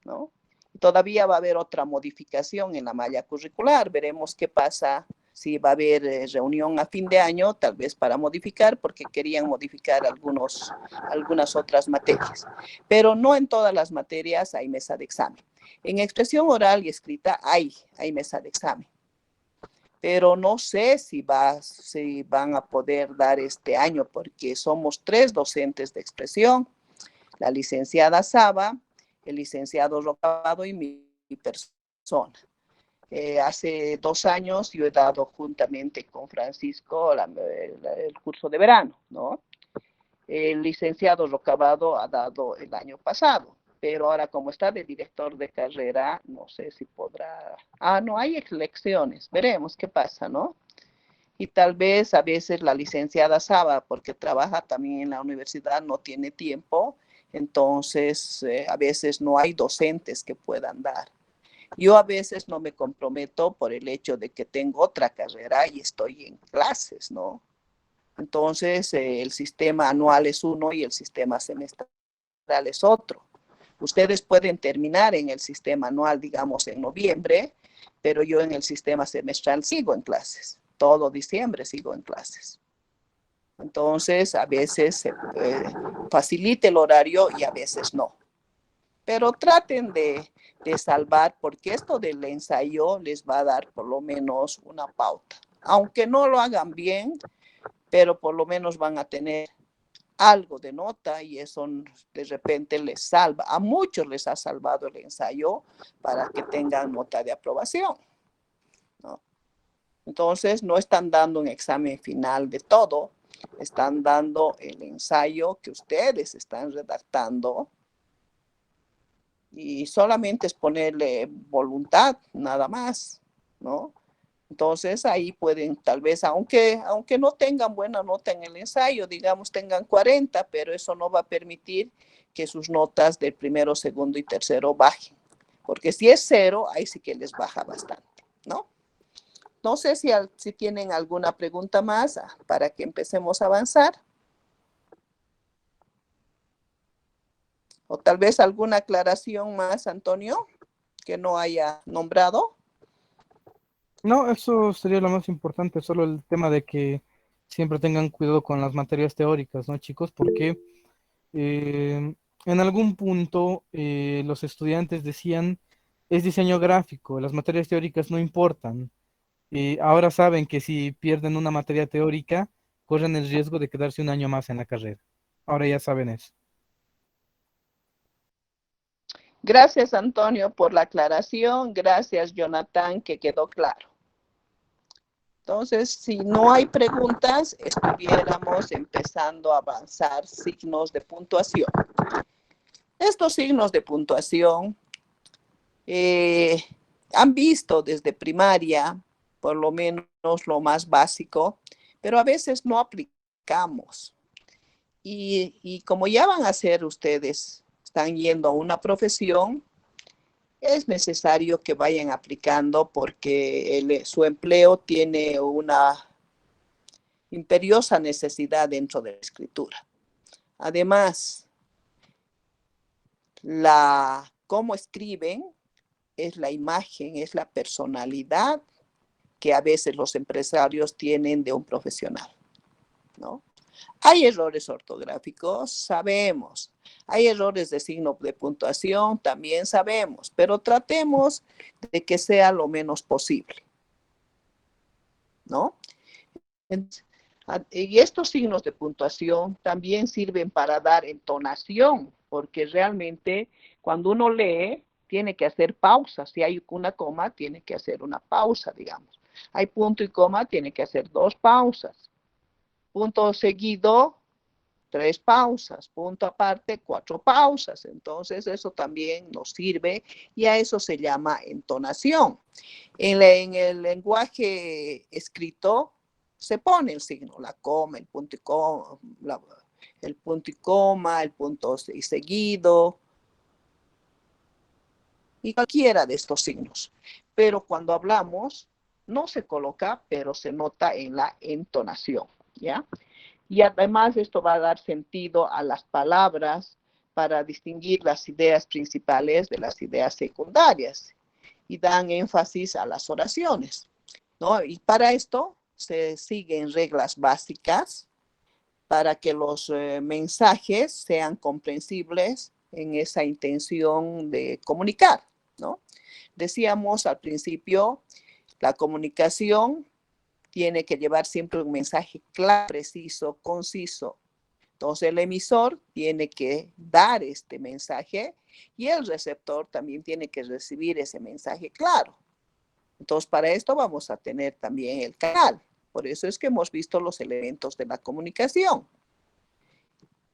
¿no? Todavía va a haber otra modificación en la malla curricular. Veremos qué pasa, si va a haber reunión a fin de año, tal vez para modificar, porque querían modificar algunas otras materias. Pero no en todas las materias hay mesa de examen. En expresión oral y escrita hay mesa de examen. Pero no sé si van a poder dar este año, porque somos 3 docentes de expresión, la licenciada Saba, el licenciado Rocabado y mi persona. Hace 2 años yo he dado juntamente con Francisco el curso de verano, ¿no? El licenciado Rocabado ha dado el año pasado, pero ahora como está de director de carrera, no sé si podrá. No hay elecciones, veremos qué pasa, ¿no? Y tal vez a veces la licenciada Saba, porque trabaja también en la universidad, no tiene tiempo, entonces a veces no hay docentes que puedan dar. Yo a veces no me comprometo por el hecho de que tengo otra carrera y estoy en clases, ¿no? Entonces el sistema anual es uno y el sistema semestral es otro. Ustedes pueden terminar en el sistema anual, digamos, en noviembre, pero yo en el sistema semestral sigo en clases. Todo diciembre sigo en clases. Entonces, a veces se facilita el horario y a veces no. Pero traten de salvar, porque esto del ensayo les va a dar por lo menos una pauta. Aunque no lo hagan bien, pero por lo menos van a tener algo de nota y eso de repente les salva. A muchos les ha salvado el ensayo para que tengan nota de aprobación, ¿no? Entonces, no están dando un examen final de todo, están dando el ensayo que ustedes están redactando y solamente es ponerle voluntad, nada más, ¿no? Entonces ahí pueden, tal vez, aunque no tengan buena nota en el ensayo, digamos tengan 40, pero eso no va a permitir que sus notas del primero, segundo y tercero bajen. Porque si es 0, ahí sí que les baja bastante, ¿no? No sé si tienen alguna pregunta más para que empecemos a avanzar. O tal vez alguna aclaración más, Antonio, que no haya nombrado. No, eso sería lo más importante, solo el tema de que siempre tengan cuidado con las materias teóricas, ¿no, chicos? Porque en algún punto los estudiantes decían, es diseño gráfico, las materias teóricas no importan. Ahora saben que si pierden una materia teórica, corren el riesgo de quedarse un año más en la carrera. Ahora ya saben eso. Gracias, Antonio, por la aclaración. Gracias, Jonathan, que quedó claro. Entonces, si no hay preguntas, estuviéramos empezando a avanzar signos de puntuación. Estos signos de puntuación han visto desde primaria, por lo menos lo más básico, pero a veces no aplicamos. Y como ya van a ser ustedes, están yendo a una profesión, es necesario que vayan aplicando porque su empleo tiene una imperiosa necesidad dentro de la escritura. Además, cómo escriben es la imagen, es la personalidad que a veces los empresarios tienen de un profesional, ¿no? Hay errores ortográficos, sabemos. Hay errores de signo de puntuación, también sabemos, pero tratemos de que sea lo menos posible, ¿no? Y estos signos de puntuación también sirven para dar entonación, porque realmente cuando uno lee, tiene que hacer pausas. Si hay una coma, tiene que hacer una pausa, digamos. Hay punto y coma, tiene que hacer 2 pausas. Punto seguido, 3 pausas. Punto aparte, 4 pausas. Entonces, eso también nos sirve y a eso se llama entonación. En el lenguaje escrito, se pone el signo, la coma, el punto y coma, el punto y seguido, y cualquiera de estos signos. Pero cuando hablamos, no se coloca, pero se nota en la entonación, ¿ya? Y además esto va a dar sentido a las palabras para distinguir las ideas principales de las ideas secundarias y dan énfasis a las oraciones, ¿no? Y para esto se siguen reglas básicas para que los mensajes sean comprensibles en esa intención de comunicar, ¿no? Decíamos al principio, la comunicación tiene que llevar siempre un mensaje claro, preciso, conciso. Entonces el emisor tiene que dar este mensaje y el receptor también tiene que recibir ese mensaje claro. Entonces para esto vamos a tener también el canal. Por eso es que hemos visto los elementos de la comunicación.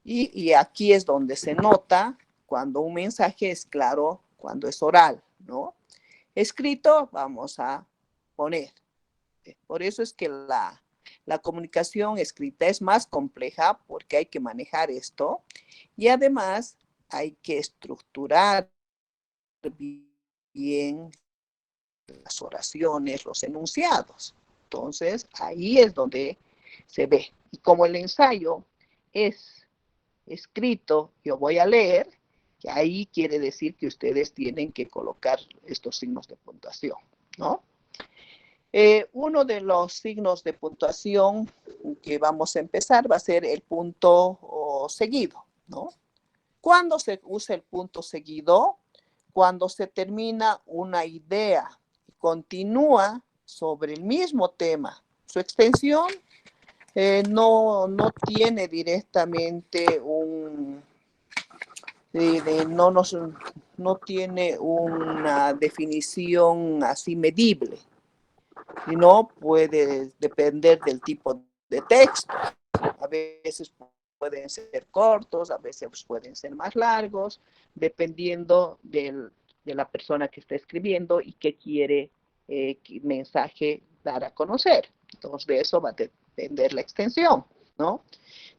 Y aquí es donde se nota cuando un mensaje es claro, cuando es oral, ¿no? Escrito, vamos a poner. Por eso es que la comunicación escrita es más compleja porque hay que manejar esto y además hay que estructurar bien las oraciones, los enunciados. Entonces, ahí es donde se ve. Y como el ensayo es escrito, yo voy a leer, que ahí quiere decir que ustedes tienen que colocar estos signos de puntuación, ¿no? Uno de los signos de puntuación que vamos a empezar va a ser el punto seguido, ¿no? ¿Cuándo se usa el punto seguido? Cuando se termina una idea y continúa sobre el mismo tema. Su extensión no tiene directamente no tiene una definición así medible, sino puede depender del tipo de texto. A veces pueden ser cortos, a veces pueden ser más largos, dependiendo de la persona que está escribiendo y qué quiere qué mensaje dar a conocer. Entonces, de eso va a depender la extensión, ¿no?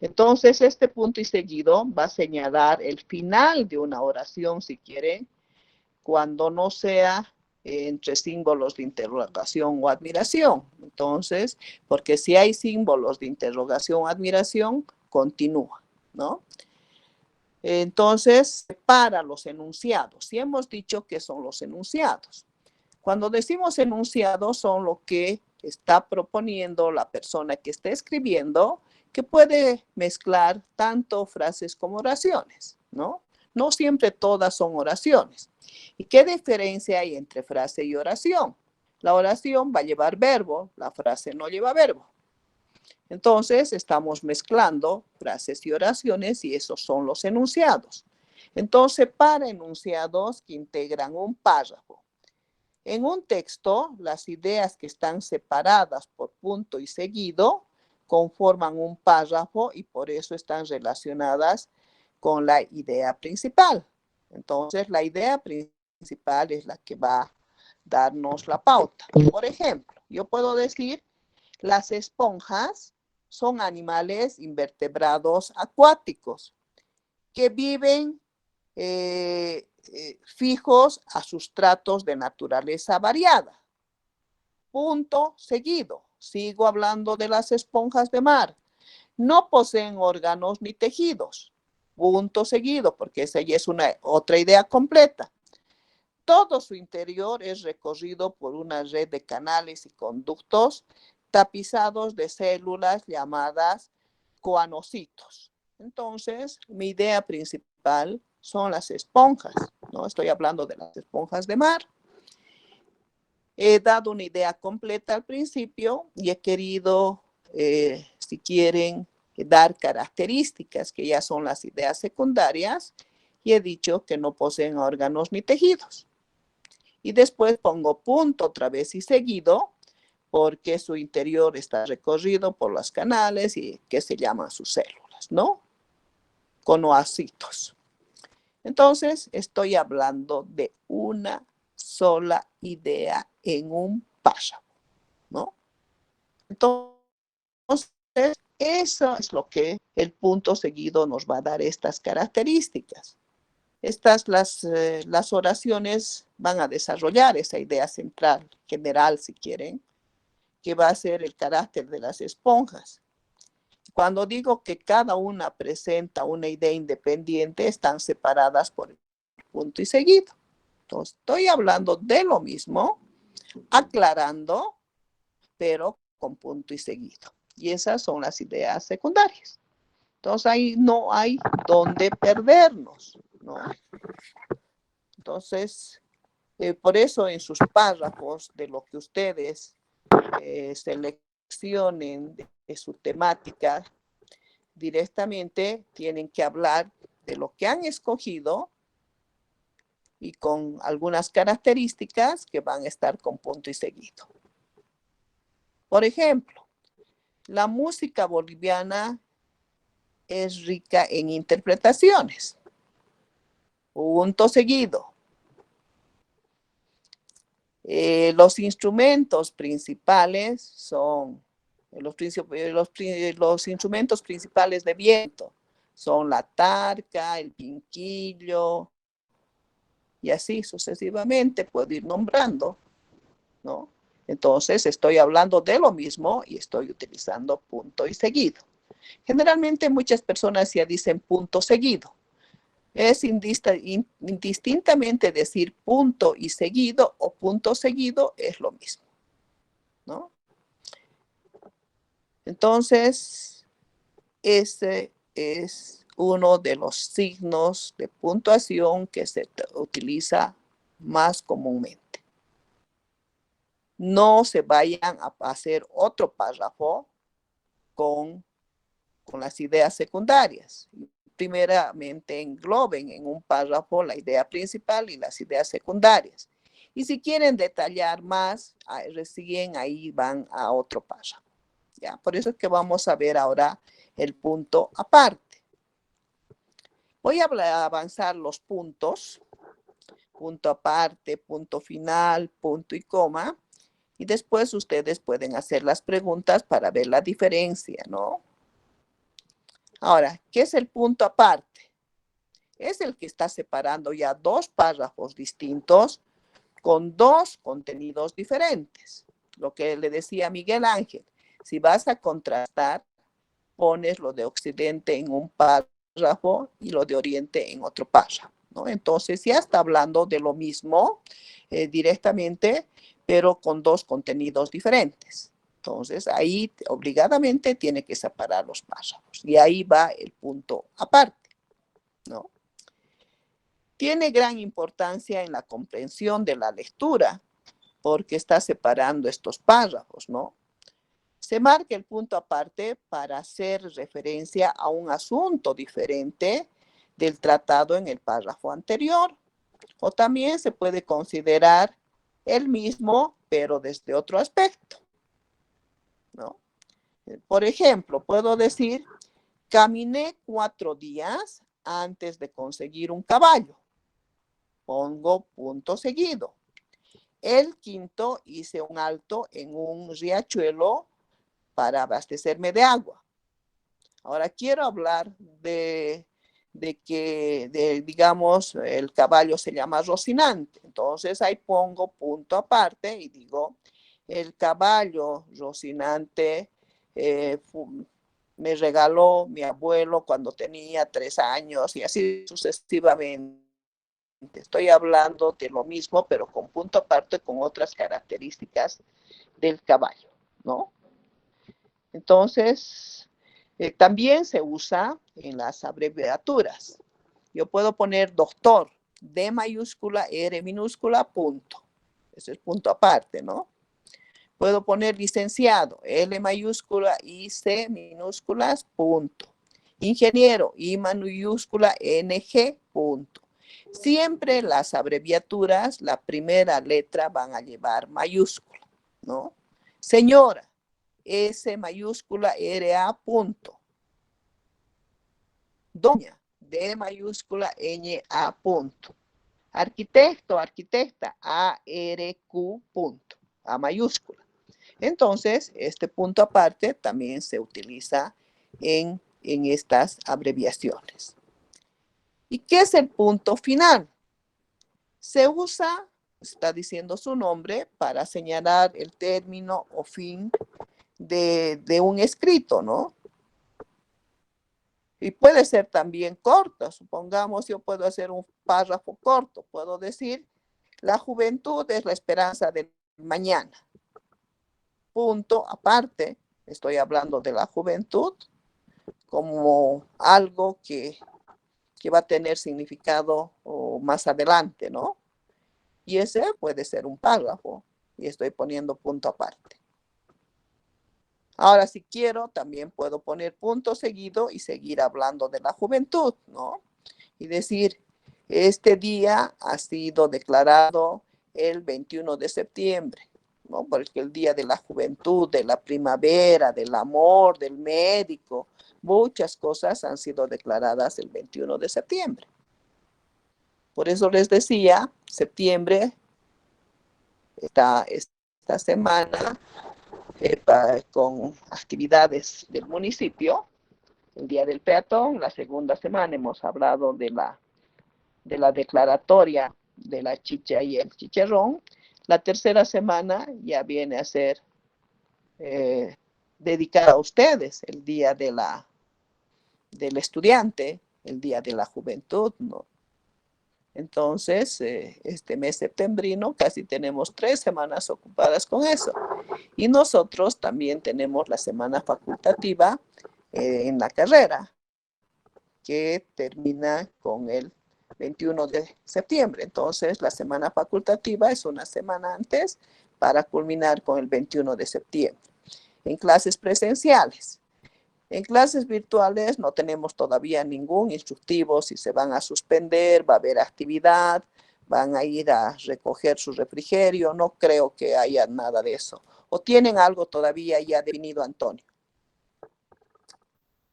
Entonces, este punto y seguido va a señalar el final de una oración, si quieren, cuando no sea entre símbolos de interrogación o admiración. Entonces, porque si hay símbolos de interrogación o admiración, continúa, ¿no? Entonces, para los enunciados. Si hemos dicho que son los enunciados. Cuando decimos enunciados, son lo que está proponiendo la persona que está escribiendo, que puede mezclar tanto frases como oraciones, ¿no? No siempre todas son oraciones. ¿Y qué diferencia hay entre frase y oración? La oración va a llevar verbo, la frase no lleva verbo. Entonces, estamos mezclando frases y oraciones y esos son los enunciados. Entonces, para enunciados que integran un párrafo. En un texto, las ideas que están separadas por punto y seguido conforman un párrafo y por eso están relacionadas con la idea principal. Entonces, la idea principal es la que va a darnos la pauta. Por ejemplo, yo puedo decir, las esponjas son animales invertebrados acuáticos que viven fijos a sustratos de naturaleza variada. Punto seguido. Sigo hablando de las esponjas de mar. No poseen órganos ni tejidos. Punto seguido, porque esa ya es otra idea completa. Todo su interior es recorrido por una red de canales y conductos tapizados de células llamadas coanocitos. Entonces, mi idea principal son las esponjas, ¿no? Estoy hablando de las esponjas de mar. He dado una idea completa al principio y he querido, si quieren, dar características que ya son las ideas secundarias y he dicho que no poseen órganos ni tejidos. Y después pongo punto otra vez y seguido porque su interior está recorrido por los canales y que se llaman sus células, ¿no? Conoacitos. Entonces, estoy hablando de una sola idea en un párrafo, ¿no? Entonces, eso es lo que el punto seguido nos va a dar estas características. Las oraciones van a desarrollar esa idea central, general, si quieren, que va a ser el carácter de las esponjas. Cuando digo que cada una presenta una idea independiente, están separadas por el punto y seguido. Entonces, estoy hablando de lo mismo, aclarando, pero con punto y seguido. Y esas son las ideas secundarias. Entonces, ahí no hay donde perdernos, ¿no? Entonces, por eso en sus párrafos de lo que ustedes seleccionen de su temática, directamente tienen que hablar de lo que han escogido y con algunas características que van a estar con punto y seguido. Por ejemplo, la música boliviana es rica en interpretaciones. Punto seguido. Los instrumentos principales son los instrumentos principales de viento. Son la tarca, el pinquillo, y así sucesivamente puedo ir nombrando, ¿no? Entonces estoy hablando de lo mismo y estoy utilizando punto y seguido. Generalmente muchas personas ya dicen punto seguido. Es indistintamente decir punto y seguido o punto seguido es lo mismo, ¿no? Entonces, ese es uno de los signos de puntuación que se utiliza más comúnmente. No se vayan a hacer otro párrafo con las ideas secundarias. Primeramente engloben en un párrafo la idea principal y las ideas secundarias. Y si quieren detallar más, recién ahí van a otro párrafo. ¿Ya? Por eso es que vamos a ver ahora el punto aparte. Voy a avanzar los puntos, punto aparte, punto final, punto y coma, y después ustedes pueden hacer las preguntas para ver la diferencia, ¿no? Ahora, ¿qué es el punto aparte? Es el que está separando ya dos párrafos distintos con dos contenidos diferentes. Lo que le decía Miguel Ángel, si vas a contrastar, pones lo de Occidente en un párrafo y lo de Oriente en otro párrafo, ¿no? Entonces ya está hablando de lo mismo directamente, pero con dos contenidos diferentes. Entonces ahí obligadamente tiene que separar los párrafos y ahí va el punto aparte, ¿no? Tiene gran importancia en la comprensión de la lectura porque está separando estos párrafos, ¿no? Se marca el punto aparte para hacer referencia a un asunto diferente del tratado en el párrafo anterior. O también se puede considerar el mismo, pero desde otro aspecto, ¿no? Por ejemplo, puedo decir, caminé 4 días antes de conseguir un caballo. Pongo punto seguido. El quinto, hice un alto en un riachuelo para abastecerme de agua. Ahora quiero hablar digamos, el caballo se llama Rocinante. Entonces ahí pongo punto aparte y digo, el caballo Rocinante me regaló mi abuelo cuando tenía 3 años y así sucesivamente. Estoy hablando de lo mismo, pero con punto aparte, con otras características del caballo, ¿no? Entonces, también se usa en las abreviaturas. Yo puedo poner doctor, D mayúscula, R minúscula, punto. Ese es punto aparte, ¿no? Puedo poner licenciado, L mayúscula, I, C minúsculas, punto. Ingeniero, I mayúscula, NG, punto. Siempre las abreviaturas, la primera letra van a llevar mayúscula, ¿no? Señora, S mayúscula, RA, punto. Doña, D mayúscula, NA, punto. Arquitecto, arquitecta, ARQ, punto. A mayúscula. Entonces, este punto aparte también se utiliza en estas abreviaciones. ¿Y qué es el punto final? Se usa, está diciendo su nombre, para señalar el término o fin de un escrito, ¿no? Y puede ser también corto. Supongamos, yo puedo hacer un párrafo corto. Puedo decir, la juventud es la esperanza del mañana. Punto aparte, estoy hablando de la juventud como algo que va a tener significado más adelante, ¿no? Y ese puede ser un párrafo y estoy poniendo punto aparte. Ahora, si quiero, también puedo poner punto seguido y seguir hablando de la juventud, ¿no? Y decir, este día ha sido declarado el 21 de septiembre, ¿no? Porque el día de la juventud, de la primavera, del amor, del médico, muchas cosas han sido declaradas el 21 de septiembre. Por eso les decía, septiembre, esta semana, con actividades del municipio, el Día del Peatón. La segunda semana hemos hablado de la declaratoria de la chicha y el chicharrón. La tercera semana ya viene a ser dedicada a ustedes, el Día del Estudiante, el Día de la Juventud, ¿no? Entonces, este mes septembrino casi tenemos 3 semanas ocupadas con eso. Y nosotros también tenemos la semana facultativa en la carrera, que termina con el 21 de septiembre. Entonces, la semana facultativa es una semana antes para culminar con el 21 de septiembre. En clases presenciales. En clases virtuales no tenemos todavía ningún instructivo si se van a suspender, va a haber actividad, van a ir a recoger su refrigerio, no creo que haya nada de eso. ¿O tienen algo todavía ya definido, Antonio?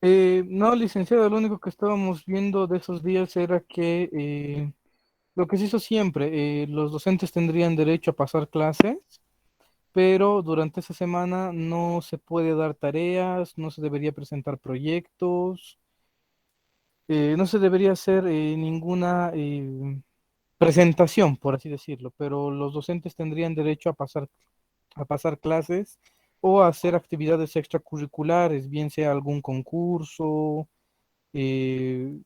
No, licenciado, lo único que estábamos viendo de esos días era que lo que se hizo siempre, los docentes tendrían derecho a pasar clases, pero durante esa semana no se puede dar tareas, no se debería presentar proyectos, no se debería hacer ninguna presentación, por así decirlo, pero los docentes tendrían derecho a pasar clases o a hacer actividades extracurriculares, bien sea algún concurso, eh,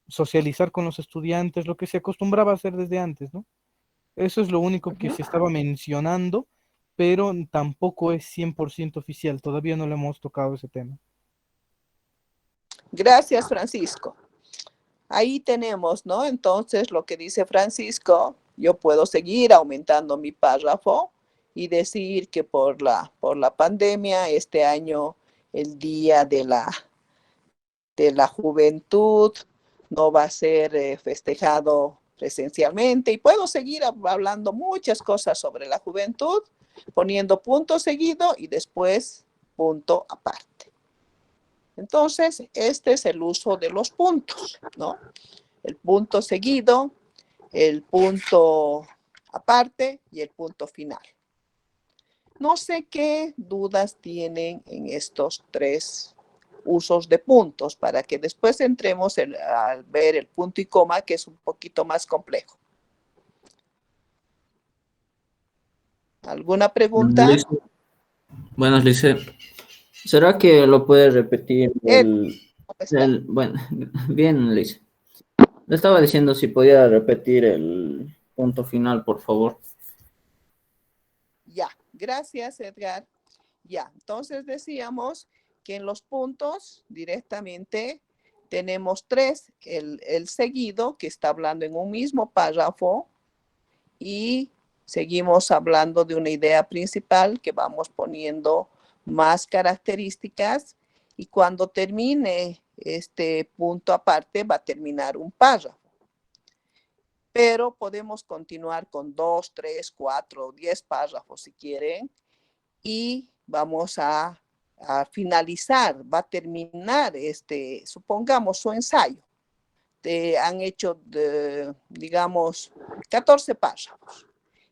socializar con los estudiantes, lo que se acostumbraba a hacer desde antes, ¿no? Eso es lo único que se estaba mencionando, pero tampoco es 100% oficial, todavía no le hemos tocado ese tema. Gracias, Francisco. Ahí tenemos, ¿no? Entonces, lo que dice Francisco, yo puedo seguir aumentando mi párrafo y decir que por la pandemia, este año, el Día de la Juventud no va a ser festejado presencialmente, y puedo seguir hablando muchas cosas sobre la juventud, poniendo punto seguido y después punto aparte. Entonces, este es el uso de los puntos, ¿no? El punto seguido, el punto aparte y el punto final. No sé qué dudas tienen en estos tres usos de puntos, para que después entremos a ver el punto y coma, que es un poquito más complejo. ¿Alguna pregunta? Buenas, Lice. ¿Será que lo puede repetir bueno, bien, Lice. Le estaba diciendo si podía repetir el punto final, por favor. Ya, gracias, Edgar. Ya, entonces decíamos que en los puntos directamente tenemos tres, el seguido, que está hablando en un mismo párrafo, y seguimos hablando de una idea principal que vamos poniendo más características, y cuando termine este punto aparte va a terminar un párrafo. Pero podemos continuar con 2, 3, 4, 10 párrafos si quieren, y vamos a finalizar, va a terminar supongamos, su ensayo. Han hecho, digamos, 14 párrafos.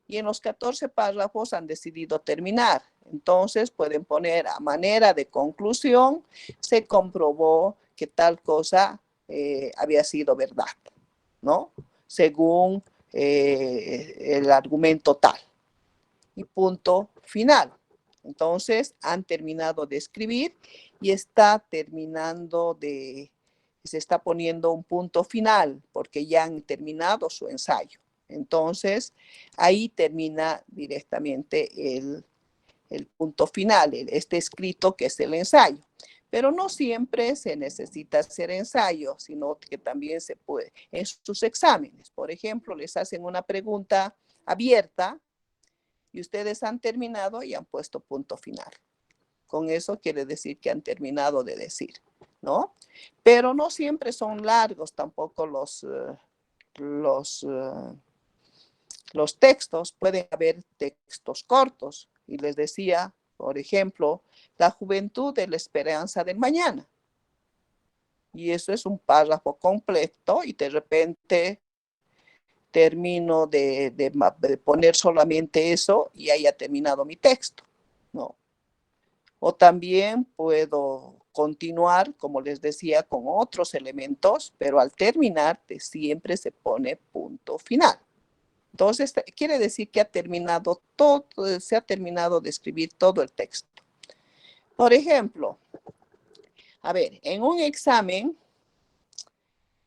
Y en los 14 párrafos han decidido terminar. Entonces pueden poner a manera de conclusión: se comprobó que tal cosa había sido verdad, ¿no? Según el argumento tal. Y punto final. Entonces han terminado de escribir y se está poniendo un punto final, porque ya han terminado su ensayo. Entonces ahí termina directamente el punto final, este escrito que es el ensayo. Pero no siempre se necesita hacer ensayo, sino que también se puede en sus exámenes. Por ejemplo, les hacen una pregunta abierta y ustedes han terminado y han puesto punto final. Con eso quiere decir que han terminado de decir, ¿no? Pero no siempre son largos tampoco los textos. Pueden haber textos cortos. Y les decía, por ejemplo, la juventud es la esperanza del mañana. Y eso es un párrafo completo, y de repente termino de poner solamente eso y haya terminado mi texto, ¿no? O también puedo continuar, como les decía, con otros elementos, pero al terminar siempre se pone punto final. Entonces, quiere decir que se ha terminado de escribir todo el texto. Por ejemplo, a ver, en un examen,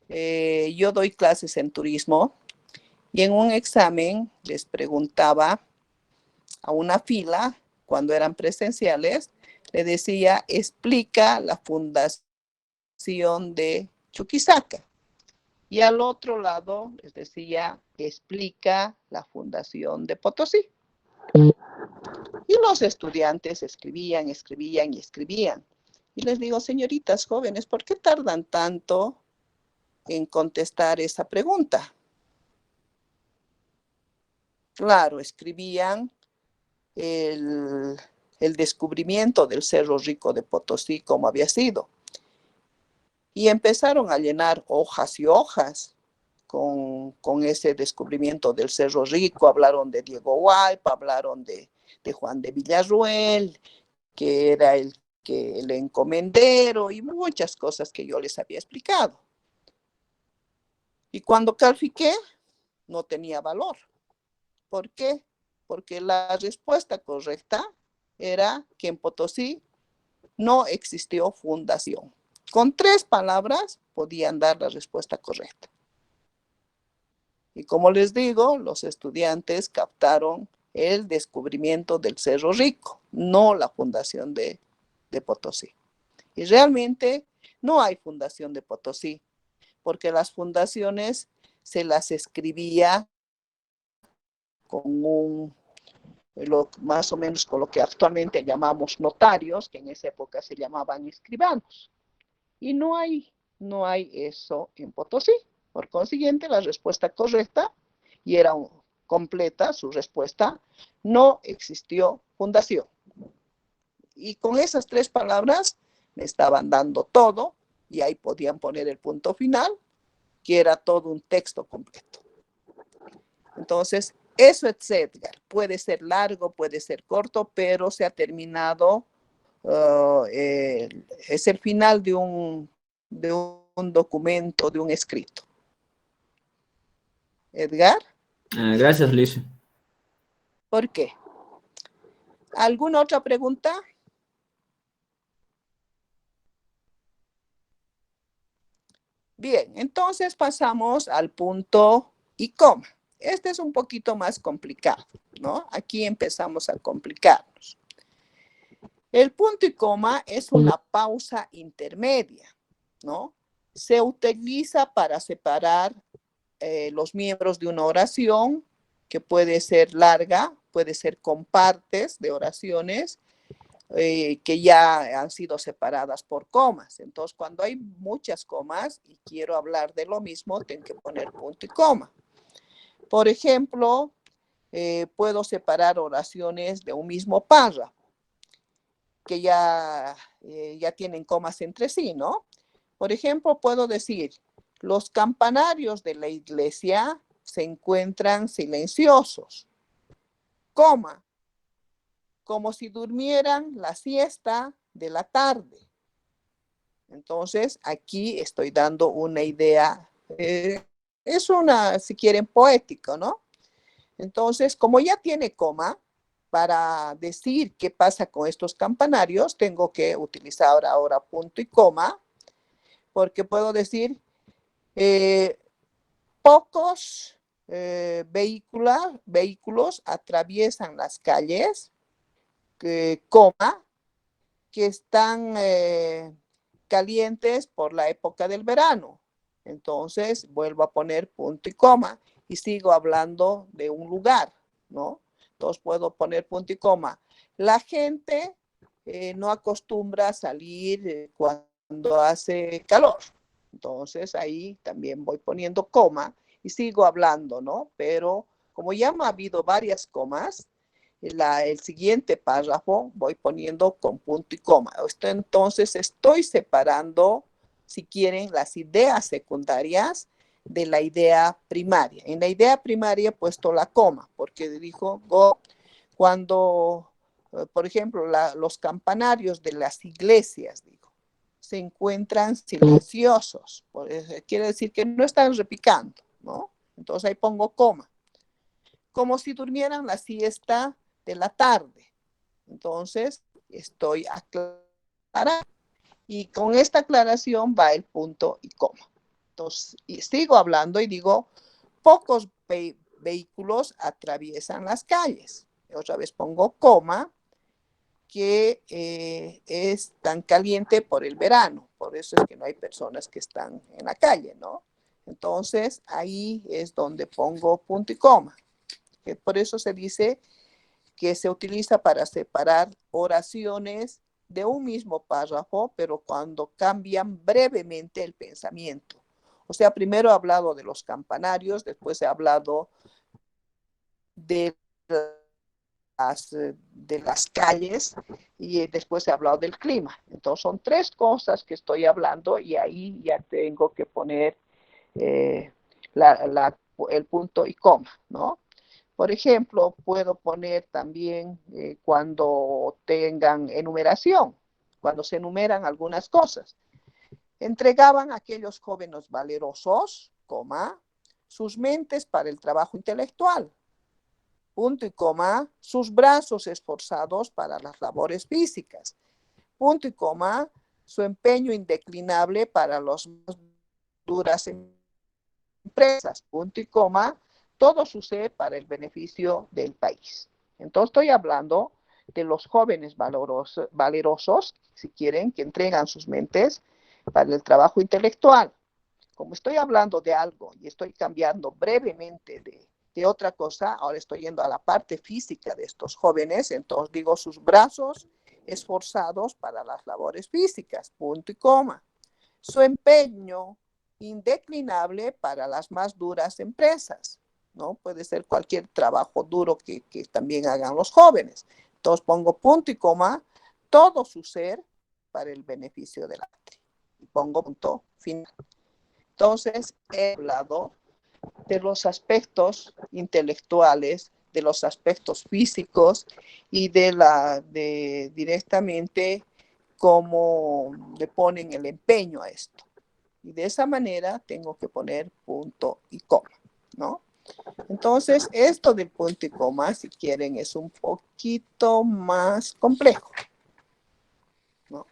yo doy clases en turismo, y en un examen les preguntaba a una fila, cuando eran presenciales, le decía: explica la fundación de Chuquisaca. Y al otro lado les decía: explica la fundación de Potosí. Y los estudiantes escribían. Y les digo: señoritas jóvenes, ¿por qué tardan tanto en contestar esa pregunta? Claro, escribían el descubrimiento del Cerro Rico de Potosí, como había sido. Y empezaron a llenar hojas y hojas con ese descubrimiento del Cerro Rico. Hablaron de Diego Huaypa, hablaron de Juan de Villarruel, que era el encomendero, y muchas cosas que yo les había explicado. Y cuando califiqué, no tenía valor. ¿Por qué? Porque la respuesta correcta era que en Potosí no existió fundación. Con 3 palabras podían dar la respuesta correcta. Y como les digo, los estudiantes captaron el descubrimiento del Cerro Rico, no la fundación de Potosí. Y realmente no hay fundación de Potosí, porque las fundaciones se las escribía con más o menos con lo que actualmente llamamos notarios, que en esa época se llamaban escribanos. Y no hay No hay eso en Potosí. Por consiguiente, la respuesta correcta, y era completa su respuesta, no existió fundación. Y con esas 3 palabras me estaban dando todo, y ahí podían poner el punto final, que era todo un texto completo. Entonces, eso es Edgar. Puede ser largo, puede ser corto, pero se ha terminado, es el final de un documento, de un escrito. Edgar. Gracias, Liz. ¿Por qué? ¿Alguna otra pregunta? Bien, entonces pasamos al punto y coma. Este es un poquito más complicado, ¿no? Aquí empezamos a complicarnos. El punto y coma es una pausa intermedia, ¿no? Se utiliza para separar los miembros de una oración, que puede ser larga, puede ser con partes de oraciones que ya han sido separadas por comas. Entonces, cuando hay muchas comas y quiero hablar de lo mismo, tengo que poner punto y coma. Por ejemplo, puedo separar oraciones de un mismo párrafo, que ya tienen comas entre sí, ¿no? Por ejemplo, puedo decir, los campanarios de la iglesia se encuentran silenciosos, coma, como si durmieran la siesta de la tarde. Entonces, aquí estoy dando una idea, es una, si quieren, poético, ¿no? Entonces, como ya tiene coma, para decir qué pasa con estos campanarios, tengo que utilizar ahora punto y coma, porque puedo decir, pocos vehículos atraviesan las calles, coma, que están calientes por la época del verano. Entonces, vuelvo a poner punto y coma y sigo hablando de un lugar, ¿no? Entonces, puedo poner punto y coma. La gente no acostumbra a salir cuando hace calor. Entonces, ahí también voy poniendo coma y sigo hablando, ¿no? Pero como ya me ha habido varias comas, el siguiente párrafo voy poniendo con punto y coma. Entonces estoy separando, si quieren, las ideas secundarias de la idea primaria. En la idea primaria he puesto la coma, porque dijo, cuando, por ejemplo, los campanarios de las iglesias, digo, se encuentran silenciosos. Quiere decir que no están repicando, ¿no? Entonces ahí pongo coma. Como si durmieran la siesta de la tarde. Entonces, estoy aclarando. Y con esta aclaración va el punto y coma. Entonces, y sigo hablando y digo, pocos vehículos atraviesan las calles. Otra vez pongo coma, que es tan caliente por el verano. Por eso es que no hay personas que están en la calle, ¿no? Entonces, ahí es donde pongo punto y coma. Que por eso se dice que se utiliza para separar oraciones de un mismo párrafo, pero cuando cambian brevemente el pensamiento. O sea, primero he hablado de los campanarios, después he hablado de las calles y después he hablado del clima. Entonces son 3 cosas que estoy hablando y ahí ya tengo que poner el punto y coma, ¿no? Por ejemplo, puedo poner también cuando tengan enumeración, cuando se enumeran algunas cosas. Entregaban a aquellos jóvenes valerosos, coma, sus mentes para el trabajo intelectual, punto y coma, sus brazos esforzados para las labores físicas, punto y coma, su empeño indeclinable para las duras empresas, punto y coma, todo sucede para el beneficio del país. Entonces estoy hablando de los jóvenes valerosos, si quieren, que entregan sus mentes para el trabajo intelectual. Como estoy hablando de algo y estoy cambiando brevemente de otra cosa, ahora estoy yendo a la parte física de estos jóvenes, entonces digo sus brazos esforzados para las labores físicas, punto y coma. su empeño indeclinable para las más duras empresas, ¿no? Puede ser cualquier trabajo duro que también hagan los jóvenes. Entonces pongo punto y coma, todo su ser para el beneficio de la patria. Y pongo punto final. Entonces he hablado de los aspectos intelectuales, de los aspectos físicos y de directamente cómo le ponen el empeño a esto. Y de esa manera tengo que poner punto y coma, ¿no? Entonces, esto del punto y coma, si quieren, es un poquito más complejo, ¿no?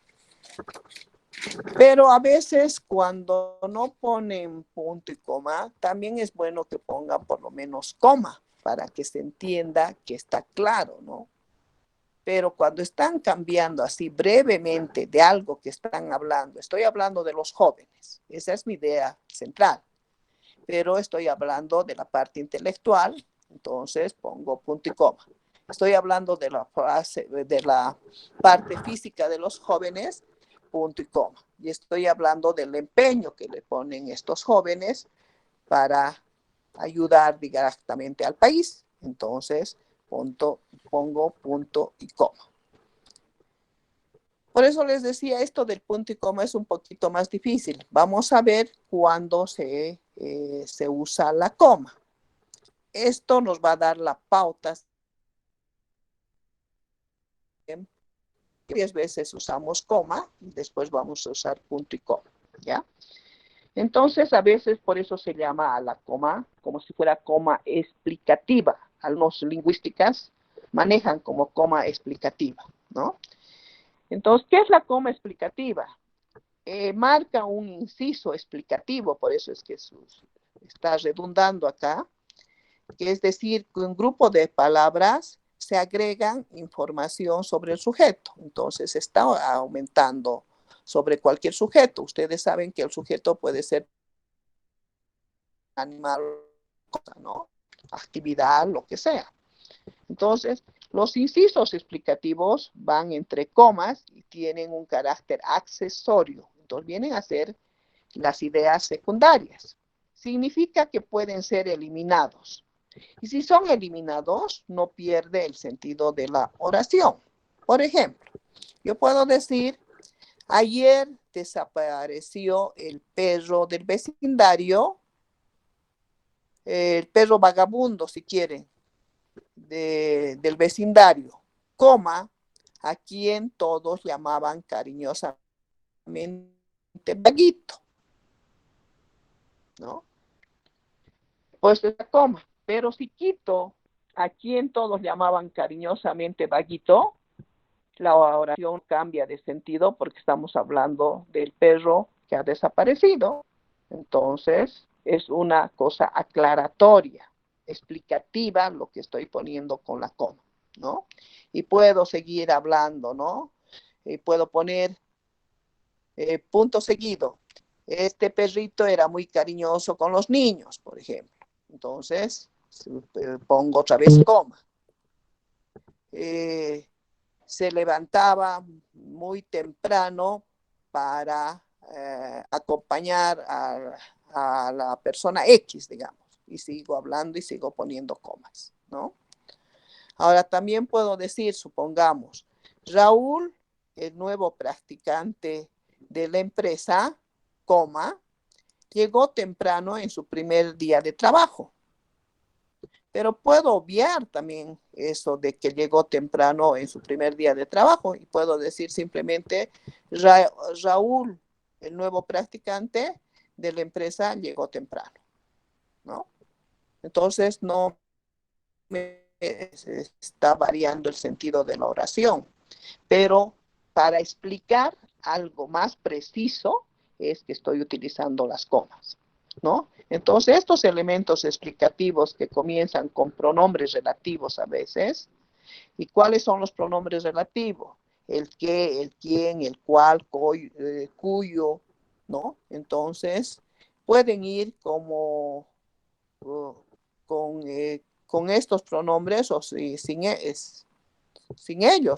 Pero a veces cuando no ponen punto y coma, también es bueno que pongan por lo menos coma para que se entienda que está claro, ¿no? Pero cuando están cambiando así brevemente de algo que están hablando, estoy hablando de los jóvenes, esa es mi idea central, pero estoy hablando de la parte intelectual, entonces pongo punto y coma. Estoy hablando de la parte física de los jóvenes, punto y coma. Y estoy hablando del empeño que le ponen estos jóvenes para ayudar directamente al país. Entonces, pongo punto y coma. Por eso les decía, esto del punto y coma es un poquito más difícil. Vamos a ver cuándo se usa la coma. Esto nos va a dar la pauta. 10 veces usamos coma y después vamos a usar punto y coma, ¿ya? Entonces, a veces por eso se llama a la coma como si fuera coma explicativa. Algunos lingüísticas manejan como coma explicativa, ¿no? Entonces, ¿qué es la coma explicativa? Marca un inciso explicativo, por eso es que está redundando acá, que es decir, que un grupo de palabras se agregan información sobre el sujeto. Entonces, está aumentando sobre cualquier sujeto. Ustedes saben que el sujeto puede ser animal, ¿no? Actividad, lo que sea. Entonces, los incisos explicativos van entre comas y tienen un carácter accesorio. Entonces, vienen a ser las ideas secundarias. Significa que pueden ser eliminados. Y si son eliminados, no pierde el sentido de la oración. Por ejemplo, yo puedo decir, ayer desapareció el perro del vecindario, el perro vagabundo, si quieren, del vecindario, coma, a quien todos llamaban cariñosamente Vaguito, ¿no? Pues la coma, pero si quito a quien todos llamaban cariñosamente Vaguito, la oración cambia de sentido porque estamos hablando del perro que ha desaparecido. Entonces, es una cosa aclaratoria, explicativa lo que estoy poniendo con la coma, ¿no? Y puedo seguir hablando, ¿no? Y puedo poner punto seguido. Este perrito era muy cariñoso con los niños, por ejemplo. Entonces, pongo otra vez coma. Se levantaba muy temprano para acompañar a la persona X, digamos, y sigo hablando y sigo poniendo comas, ¿no? Ahora también puedo decir, supongamos, Raúl, el nuevo practicante de la empresa, coma, llegó temprano en su primer día de trabajo. Pero puedo obviar también eso de que llegó temprano en su primer día de trabajo y puedo decir simplemente Raúl, el nuevo practicante de la empresa, llegó temprano, ¿no? Entonces no me está variando el sentido de la oración, pero para explicar algo más preciso es que estoy utilizando las comas, ¿no? Entonces, estos elementos explicativos que comienzan con pronombres relativos a veces, ¿y cuáles son los pronombres relativos? El qué, el quién, el cual, cuyo, ¿no? Entonces, pueden ir como con estos pronombres o sin ellos,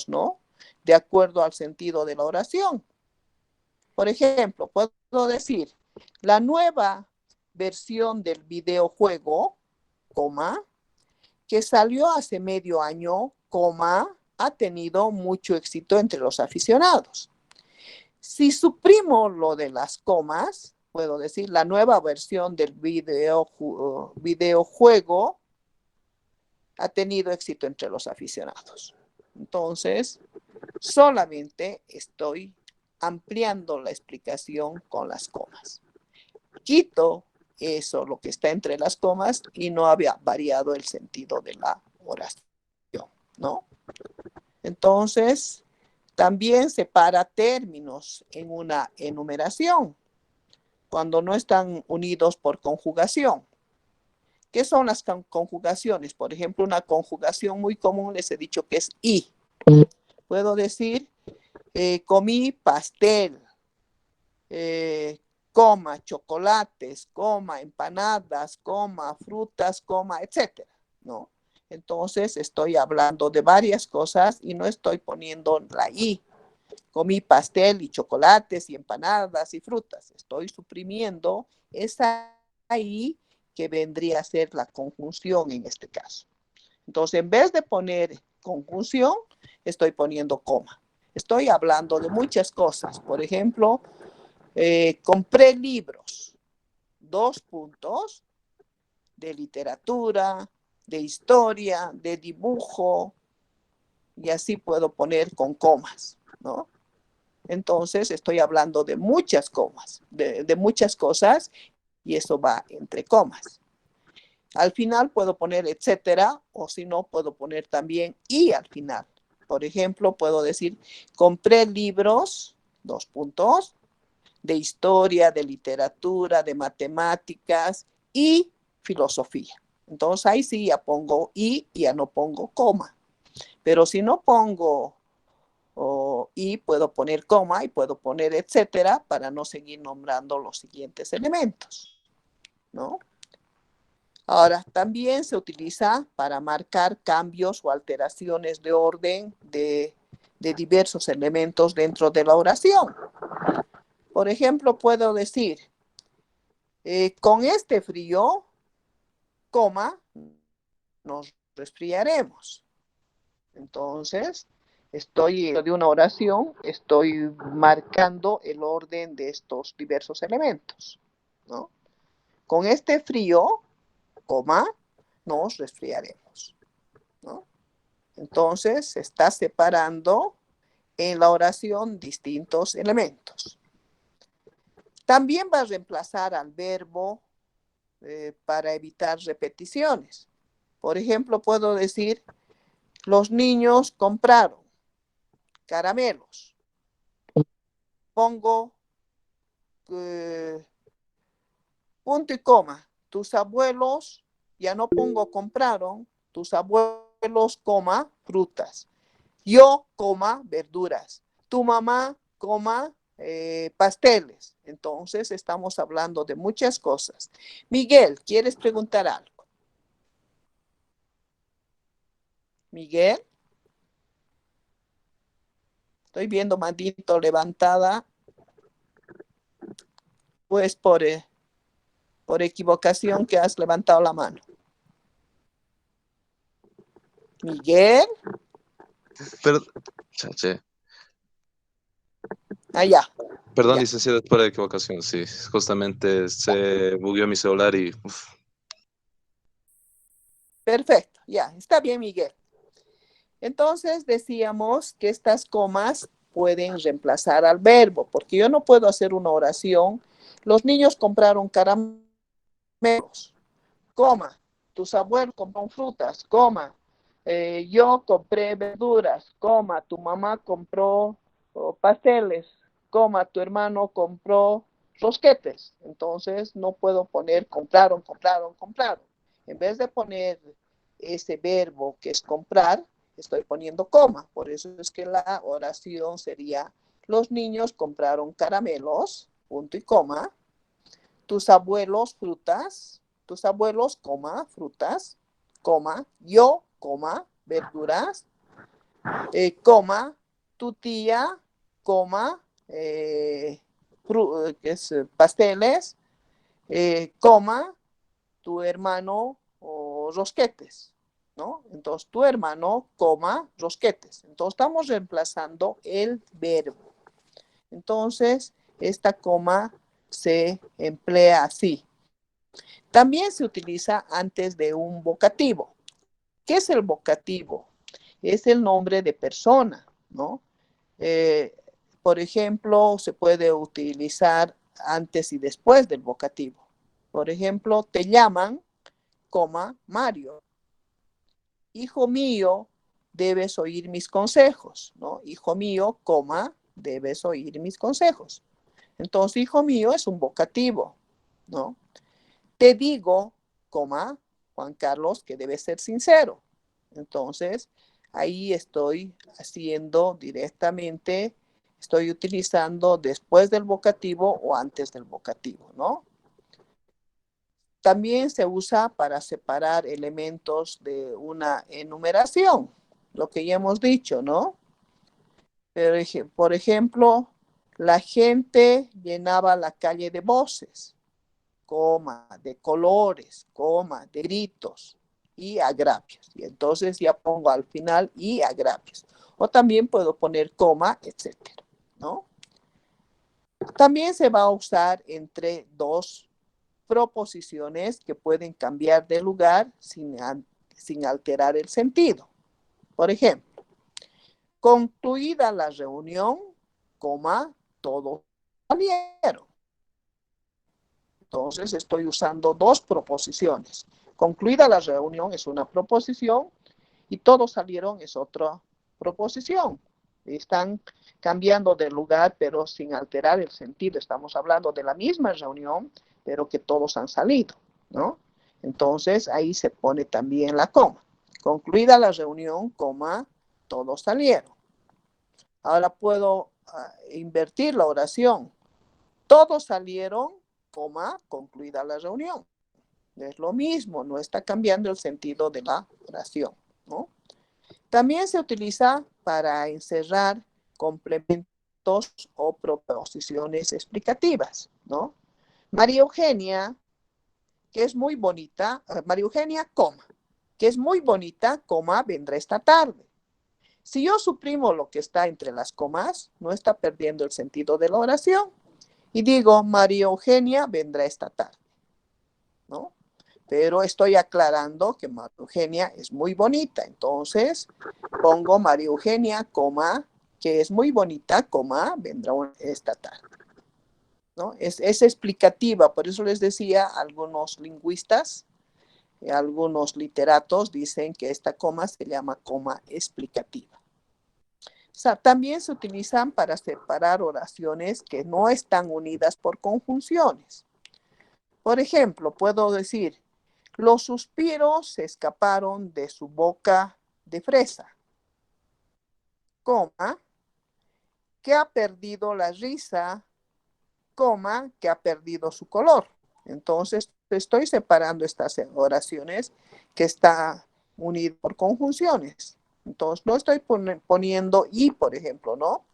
¿no? De acuerdo al sentido de la oración. Por ejemplo, puedo decir, la nueva versión del videojuego, coma, que salió hace medio año, coma, ha tenido mucho éxito entre los aficionados. Si suprimo lo de las comas, puedo decir, la nueva versión del videojuego ha tenido éxito entre los aficionados. Entonces, solamente estoy ampliando la explicación con las comas. Quito eso, lo que está entre las comas, y no había variado el sentido de la oración, ¿no? Entonces, también separa términos en una enumeración, cuando no están unidos por conjugación. ¿Qué son las conjugaciones? Por ejemplo, una conjugación muy común les he dicho que es y. Puedo decir, comí pastel, coma, chocolates, coma, empanadas, coma, frutas, coma, etcétera, ¿no? Entonces, estoy hablando de varias cosas y no estoy poniendo la i. Comí pastel y chocolates y empanadas y frutas. Estoy suprimiendo esa i que vendría a ser la conjunción en este caso. Entonces, en vez de poner conjunción, estoy poniendo coma. Estoy hablando de muchas cosas. Por ejemplo, compré libros, 2 puntos, de literatura, de historia, de dibujo, y así puedo poner con comas, ¿no? Entonces estoy hablando de muchas comas, de muchas cosas, y eso va entre comas. Al final puedo poner etcétera, o si no, puedo poner también y al final. Por ejemplo, puedo decir, compré libros, 2 puntos, de historia, de literatura, de matemáticas y filosofía. Entonces ahí sí ya pongo y ya no pongo coma. Pero si no pongo y, puedo poner coma y puedo poner etcétera para no seguir nombrando los siguientes elementos, ¿no? Ahora, también se utiliza para marcar cambios o alteraciones de orden de diversos elementos dentro de la oración. Por ejemplo, puedo decir, con este frío, coma, nos resfriaremos. Entonces, estoy de una oración, estoy marcando el orden de estos diversos elementos, ¿no? Con este frío, coma, nos resfriaremos, ¿no? Entonces, se está separando en la oración distintos elementos. También va a reemplazar al verbo para evitar repeticiones. Por ejemplo, puedo decir, los niños compraron caramelos. Pongo punto y coma. Tus abuelos, ya no pongo compraron, tus abuelos, coma, frutas. Yo, coma, verduras. Tu mamá, coma, pasteles. Entonces, estamos hablando de muchas cosas. Miguel, ¿quieres preguntar algo? Miguel. Estoy viendo manito levantada. Pues por equivocación que has levantado la mano. Miguel. Ya. Perdón, ya. licenciado, por equivocación, sí. Justamente se bugueó mi celular y... Perfecto, ya. Está bien, Miguel. Entonces decíamos que estas comas pueden reemplazar al verbo, porque yo no puedo hacer una oración. Los niños compraron caramelos, coma. Tus abuelos compraron frutas, coma. Yo compré verduras, coma. Tu mamá compró pasteles, coma. Tu hermano compró rosquetes. Entonces no puedo poner compraron. En vez de poner ese verbo que es comprar, estoy poniendo coma. Por eso es que la oración sería, los niños compraron caramelos, punto y coma. Tus abuelos, frutas. Tus abuelos, coma, frutas, coma. Yo, coma, verduras, coma. Tu tía, coma, pasteles, coma, tu hermano o rosquetes, ¿no? Entonces, tu hermano, coma, rosquetes. Entonces, estamos reemplazando el verbo. Entonces, esta coma se emplea así. También se utiliza antes de un vocativo. ¿Qué es el vocativo? Es el nombre de persona, ¿no? Por ejemplo, se puede utilizar antes y después del vocativo. Por ejemplo, te llaman, coma, Mario. Hijo mío, debes oír mis consejos, ¿no? Hijo mío, coma, debes oír mis consejos. Entonces, hijo mío es un vocativo, ¿no? Te digo, coma, Juan Carlos, que debes ser sincero. Entonces, ahí estoy haciendo directamente, estoy utilizando después del vocativo o antes del vocativo, ¿no? También se usa para separar elementos de una enumeración, lo que ya hemos dicho, ¿no? Por ejemplo, la gente llenaba la calle de voces, coma, de colores, coma, de gritos y agravios. Y entonces ya pongo al final y agravios. O también puedo poner coma, etcétera, ¿no? También se va a usar entre dos proposiciones que pueden cambiar de lugar sin alterar el sentido. Por ejemplo, concluida la reunión, coma, todos salieron. Entonces estoy usando dos proposiciones. Concluida la reunión es una proposición y todos salieron es otra proposición. Están cambiando de lugar pero sin alterar el sentido. Estamos hablando de la misma reunión pero que todos han salido, ¿no? Entonces ahí se pone también la coma. Concluida la reunión, coma, todos salieron. Ahora puedo invertir la oración. Todos salieron, coma, concluida la reunión. Es lo mismo, no está cambiando el sentido de la oración, ¿no? También se utiliza para encerrar complementos o proposiciones explicativas, ¿no? María Eugenia, que es muy bonita, María Eugenia, coma, que es muy bonita, coma, vendrá esta tarde. Si yo suprimo lo que está entre las comas, no está perdiendo el sentido de la oración. Y digo, María Eugenia vendrá esta tarde, ¿no? Pero estoy aclarando que María Eugenia es muy bonita. Entonces, pongo María Eugenia, coma, que es muy bonita, coma, vendrá esta tarde, ¿no? Es explicativa, por eso les decía, algunos lingüistas, algunos literatos dicen que esta coma se llama coma explicativa. O sea, también se utilizan para separar oraciones que no están unidas por conjunciones. Por ejemplo, puedo decir, los suspiros se escaparon de su boca de fresa, coma, que ha perdido la risa, coma, que ha perdido su color. Entonces, estoy separando estas oraciones que están unidas por conjunciones. Entonces, no estoy poniendo y, por ejemplo, ¿no?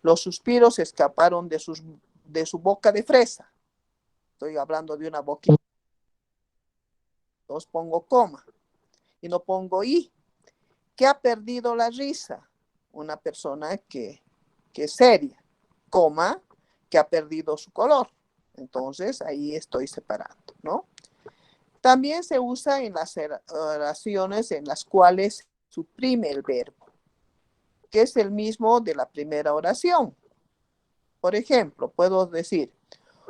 Los suspiros escaparon de su boca de fresa. Estoy hablando de una boquita. Entonces, pongo coma. Y no pongo y. Que ha perdido la risa. Una persona que es seria. Coma, que ha perdido su color. Entonces, ahí estoy separando, ¿no? También se usa en las oraciones en las cuales suprime el verbo, que es el mismo de la primera oración. Por ejemplo, puedo decir,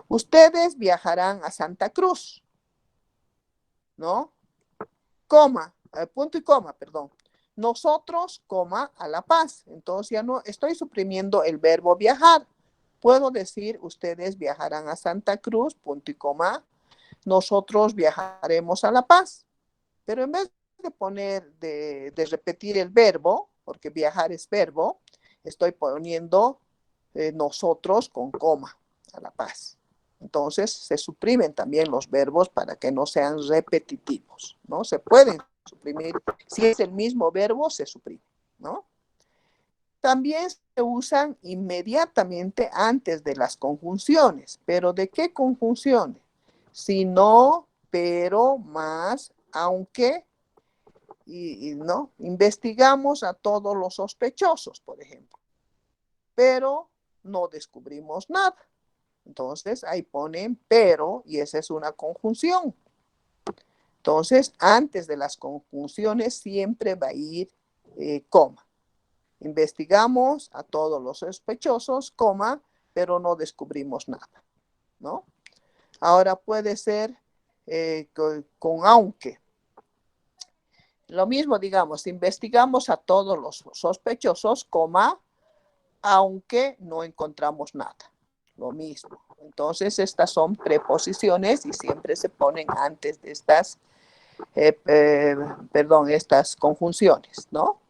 ustedes viajarán a Santa Cruz, ¿no? Coma, punto y coma, perdón. Nosotros, coma, a La Paz. Entonces ya no estoy suprimiendo el verbo viajar. Puedo decir, ustedes viajarán a Santa Cruz, punto y coma, nosotros viajaremos a La Paz. Pero en vez de poner, de repetir el verbo, porque viajar es verbo, estoy poniendo nosotros con coma, a La Paz. Entonces se suprimen también los verbos para que no sean repetitivos, ¿no? Se pueden suprimir, si es el mismo verbo, se suprime, ¿no? También se usan inmediatamente antes de las conjunciones. ¿Pero de qué conjunciones? Si no, pero, más, aunque, y no. Investigamos a todos los sospechosos, por ejemplo, pero no descubrimos nada. Entonces, ahí ponen pero, y esa es una conjunción. Entonces, antes de las conjunciones siempre va a ir coma. Investigamos a todos los sospechosos, coma, pero no descubrimos nada, ¿no? Ahora puede ser con aunque. Lo mismo, digamos, investigamos a todos los sospechosos, coma, aunque no encontramos nada. Lo mismo. Entonces, estas son preposiciones y siempre se ponen antes de estas, estas conjunciones, ¿no?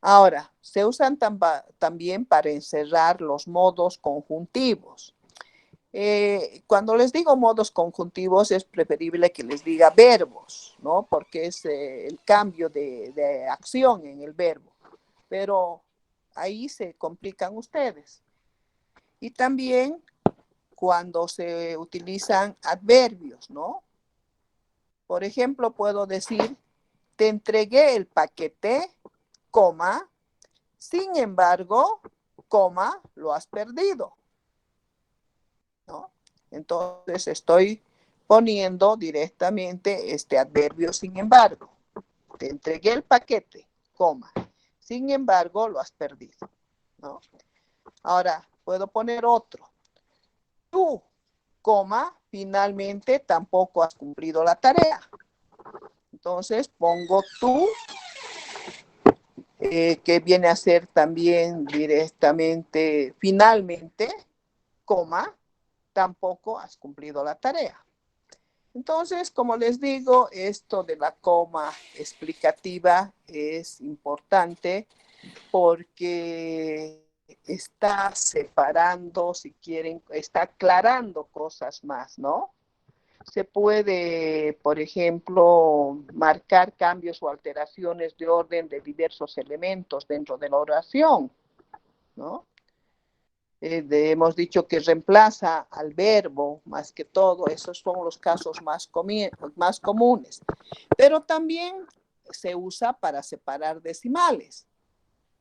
Ahora, se usan también para encerrar los modos conjuntivos. Cuando les digo modos conjuntivos es preferible que les diga verbos, ¿no? Porque es el cambio de acción en el verbo. Pero ahí se complican ustedes. Y también cuando se utilizan adverbios, ¿no? Por ejemplo, puedo decir, te entregué el paquete, coma, sin embargo, coma, lo has perdido, ¿no? Entonces estoy poniendo directamente este adverbio sin embargo. Te entregué el paquete, coma, sin embargo, lo has perdido, ¿no? Ahora, puedo poner otro. Tú, coma, finalmente tampoco has cumplido la tarea. Entonces pongo tú, que viene a ser también directamente, finalmente, coma, tampoco has cumplido la tarea. Entonces, como les digo, esto de la coma explicativa es importante porque está separando, si quieren, está aclarando cosas más, ¿no? Se puede, por ejemplo, marcar cambios o alteraciones de orden de diversos elementos dentro de la oración, ¿no? Hemos dicho que reemplaza al verbo, más que todo, esos son los casos más comunes. Pero también se usa para separar decimales.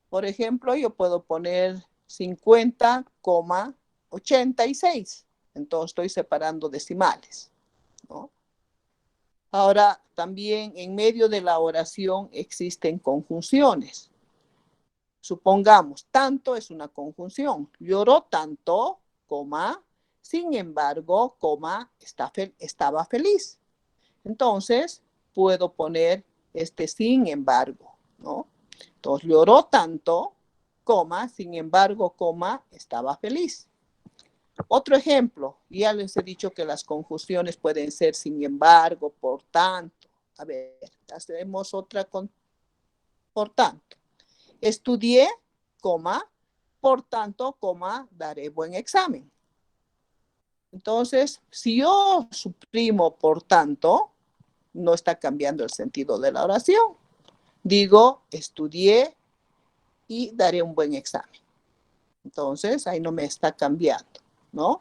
Por ejemplo, yo puedo poner 50,86. Entonces estoy separando decimales, ¿no? Ahora, también en medio de la oración existen conjunciones. Supongamos, tanto es una conjunción. Lloró tanto, coma, sin embargo, coma, estaba feliz. Entonces, puedo poner sin embargo, ¿no? Entonces, lloró tanto, coma, sin embargo, coma, estaba feliz. Otro ejemplo, ya les he dicho que las conjunciones pueden ser sin embargo, por tanto. A ver, hacemos otra con por tanto. Estudié, coma, por tanto, coma, daré buen examen. Entonces, si yo suprimo por tanto, no está cambiando el sentido de la oración. Digo, estudié y daré un buen examen. Entonces, ahí no me está cambiando, ¿no?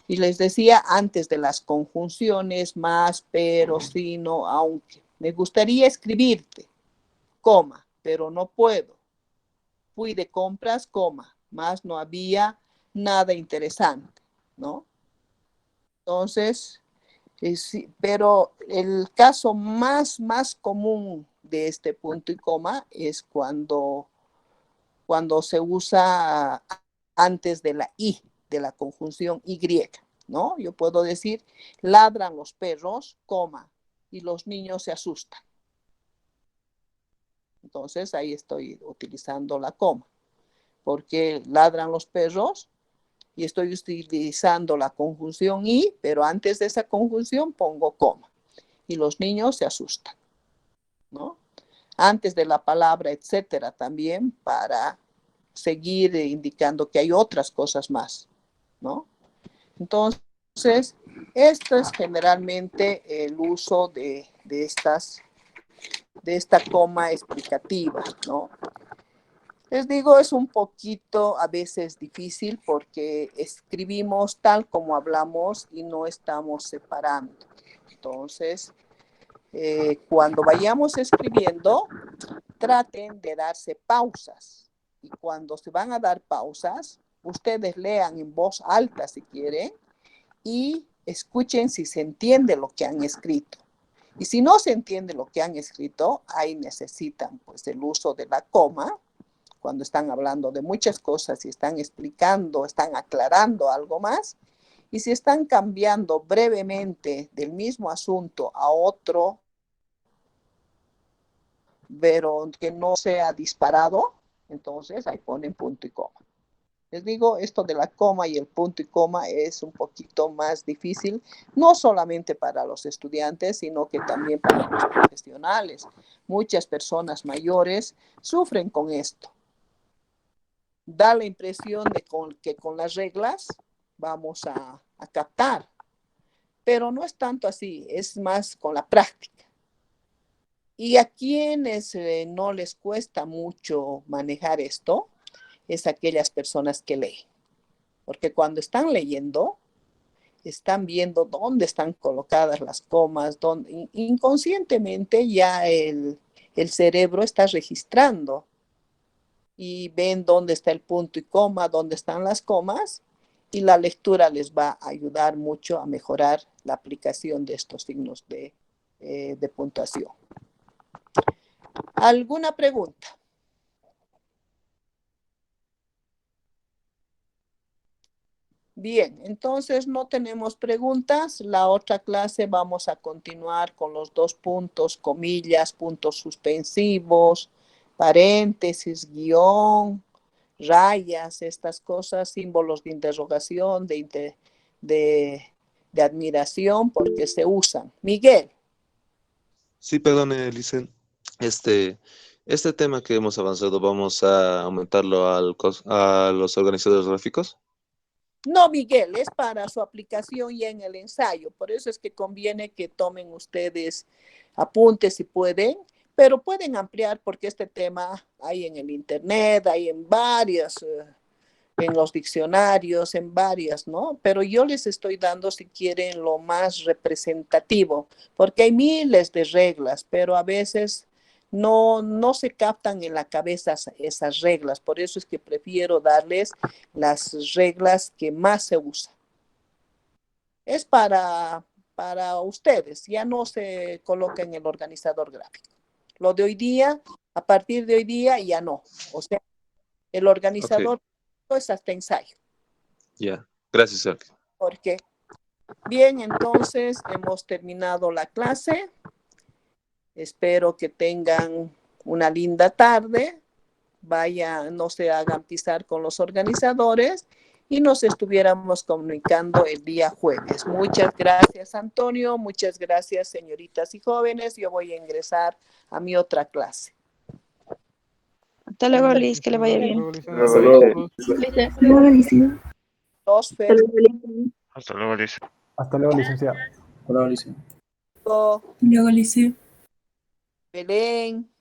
Y les decía antes de las conjunciones, más, pero, sino, aunque. Me gustaría escribirte, coma, pero no puedo. Fui de compras, coma, más no había nada interesante, ¿no? Entonces, pero el caso más común de este punto y coma es cuando se usa antes de la I, de la conjunción Y, ¿no? Yo puedo decir, ladran los perros, coma, y los niños se asustan. Entonces, ahí estoy utilizando la coma, porque ladran los perros y estoy utilizando la conjunción Y, pero antes de esa conjunción pongo coma, y los niños se asustan, ¿no? Antes de la palabra etcétera también para seguir indicando que hay otras cosas más, ¿no? Entonces, esto es generalmente el uso de esta coma explicativa, ¿no? Les digo, es un poquito a veces difícil porque escribimos tal como hablamos y no estamos separando. Entonces, cuando vayamos escribiendo, traten de darse pausas. Y cuando se van a dar pausas, ustedes lean en voz alta si quieren y escuchen si se entiende lo que han escrito. Y si no se entiende lo que han escrito, ahí necesitan pues el uso de la coma, cuando están hablando de muchas cosas y están explicando, están aclarando algo más. Y si están cambiando brevemente del mismo asunto a otro, pero que no sea disparado, entonces ahí ponen punto y coma. Les digo, esto de la coma y el punto y coma es un poquito más difícil, no solamente para los estudiantes, sino que también para los profesionales. Muchas personas mayores sufren con esto. Da la impresión de que con las reglas vamos a captar, pero no es tanto así, es más con la práctica. Y a quienes no les cuesta mucho manejar esto, es aquellas personas que leen. Porque cuando están leyendo, están viendo dónde están colocadas las comas, donde inconscientemente ya el cerebro está registrando y ven dónde está el punto y coma, dónde están las comas, y la lectura les va a ayudar mucho a mejorar la aplicación de estos signos de puntuación. ¿Alguna pregunta? Bien, entonces no tenemos preguntas. La otra clase vamos a continuar con los 2 puntos, comillas, puntos suspensivos, paréntesis, guión, rayas, estas cosas, símbolos de interrogación, de admiración, porque se usan. Miguel. Sí, perdón, Licen. Este tema que hemos avanzado, ¿vamos a aumentarlo a los organizadores gráficos? No, Miguel, es para su aplicación ya en el ensayo. Por eso es que conviene que tomen ustedes apuntes si pueden, pero pueden ampliar porque este tema hay en el internet, hay en varias, en los diccionarios, en varias, ¿no? Pero yo les estoy dando, si quieren, lo más representativo, porque hay miles de reglas, pero a veces no se captan en la cabeza esas reglas. Por eso es que prefiero darles las reglas que más se usan. Es para ustedes, ya no se coloca en el organizador gráfico. Lo de hoy día, a partir de hoy día, ya no. O sea, el organizador es hasta ensayo. Ya, gracias, Sergio. Porque, bien, entonces hemos terminado la clase. Espero que tengan una linda tarde. No se hagan pisar con los organizadores y nos estuviéramos comunicando el día jueves. Muchas gracias, Antonio. Muchas gracias, señoritas y jóvenes. Yo voy a ingresar a mi otra clase. Hasta luego, Liz, que le vaya bien. Hasta luego. Hasta luego, Liz. Hasta luego, Liz. Hasta luego, licenciado. Hola, Alicia. Hasta luego, Liz. Belén.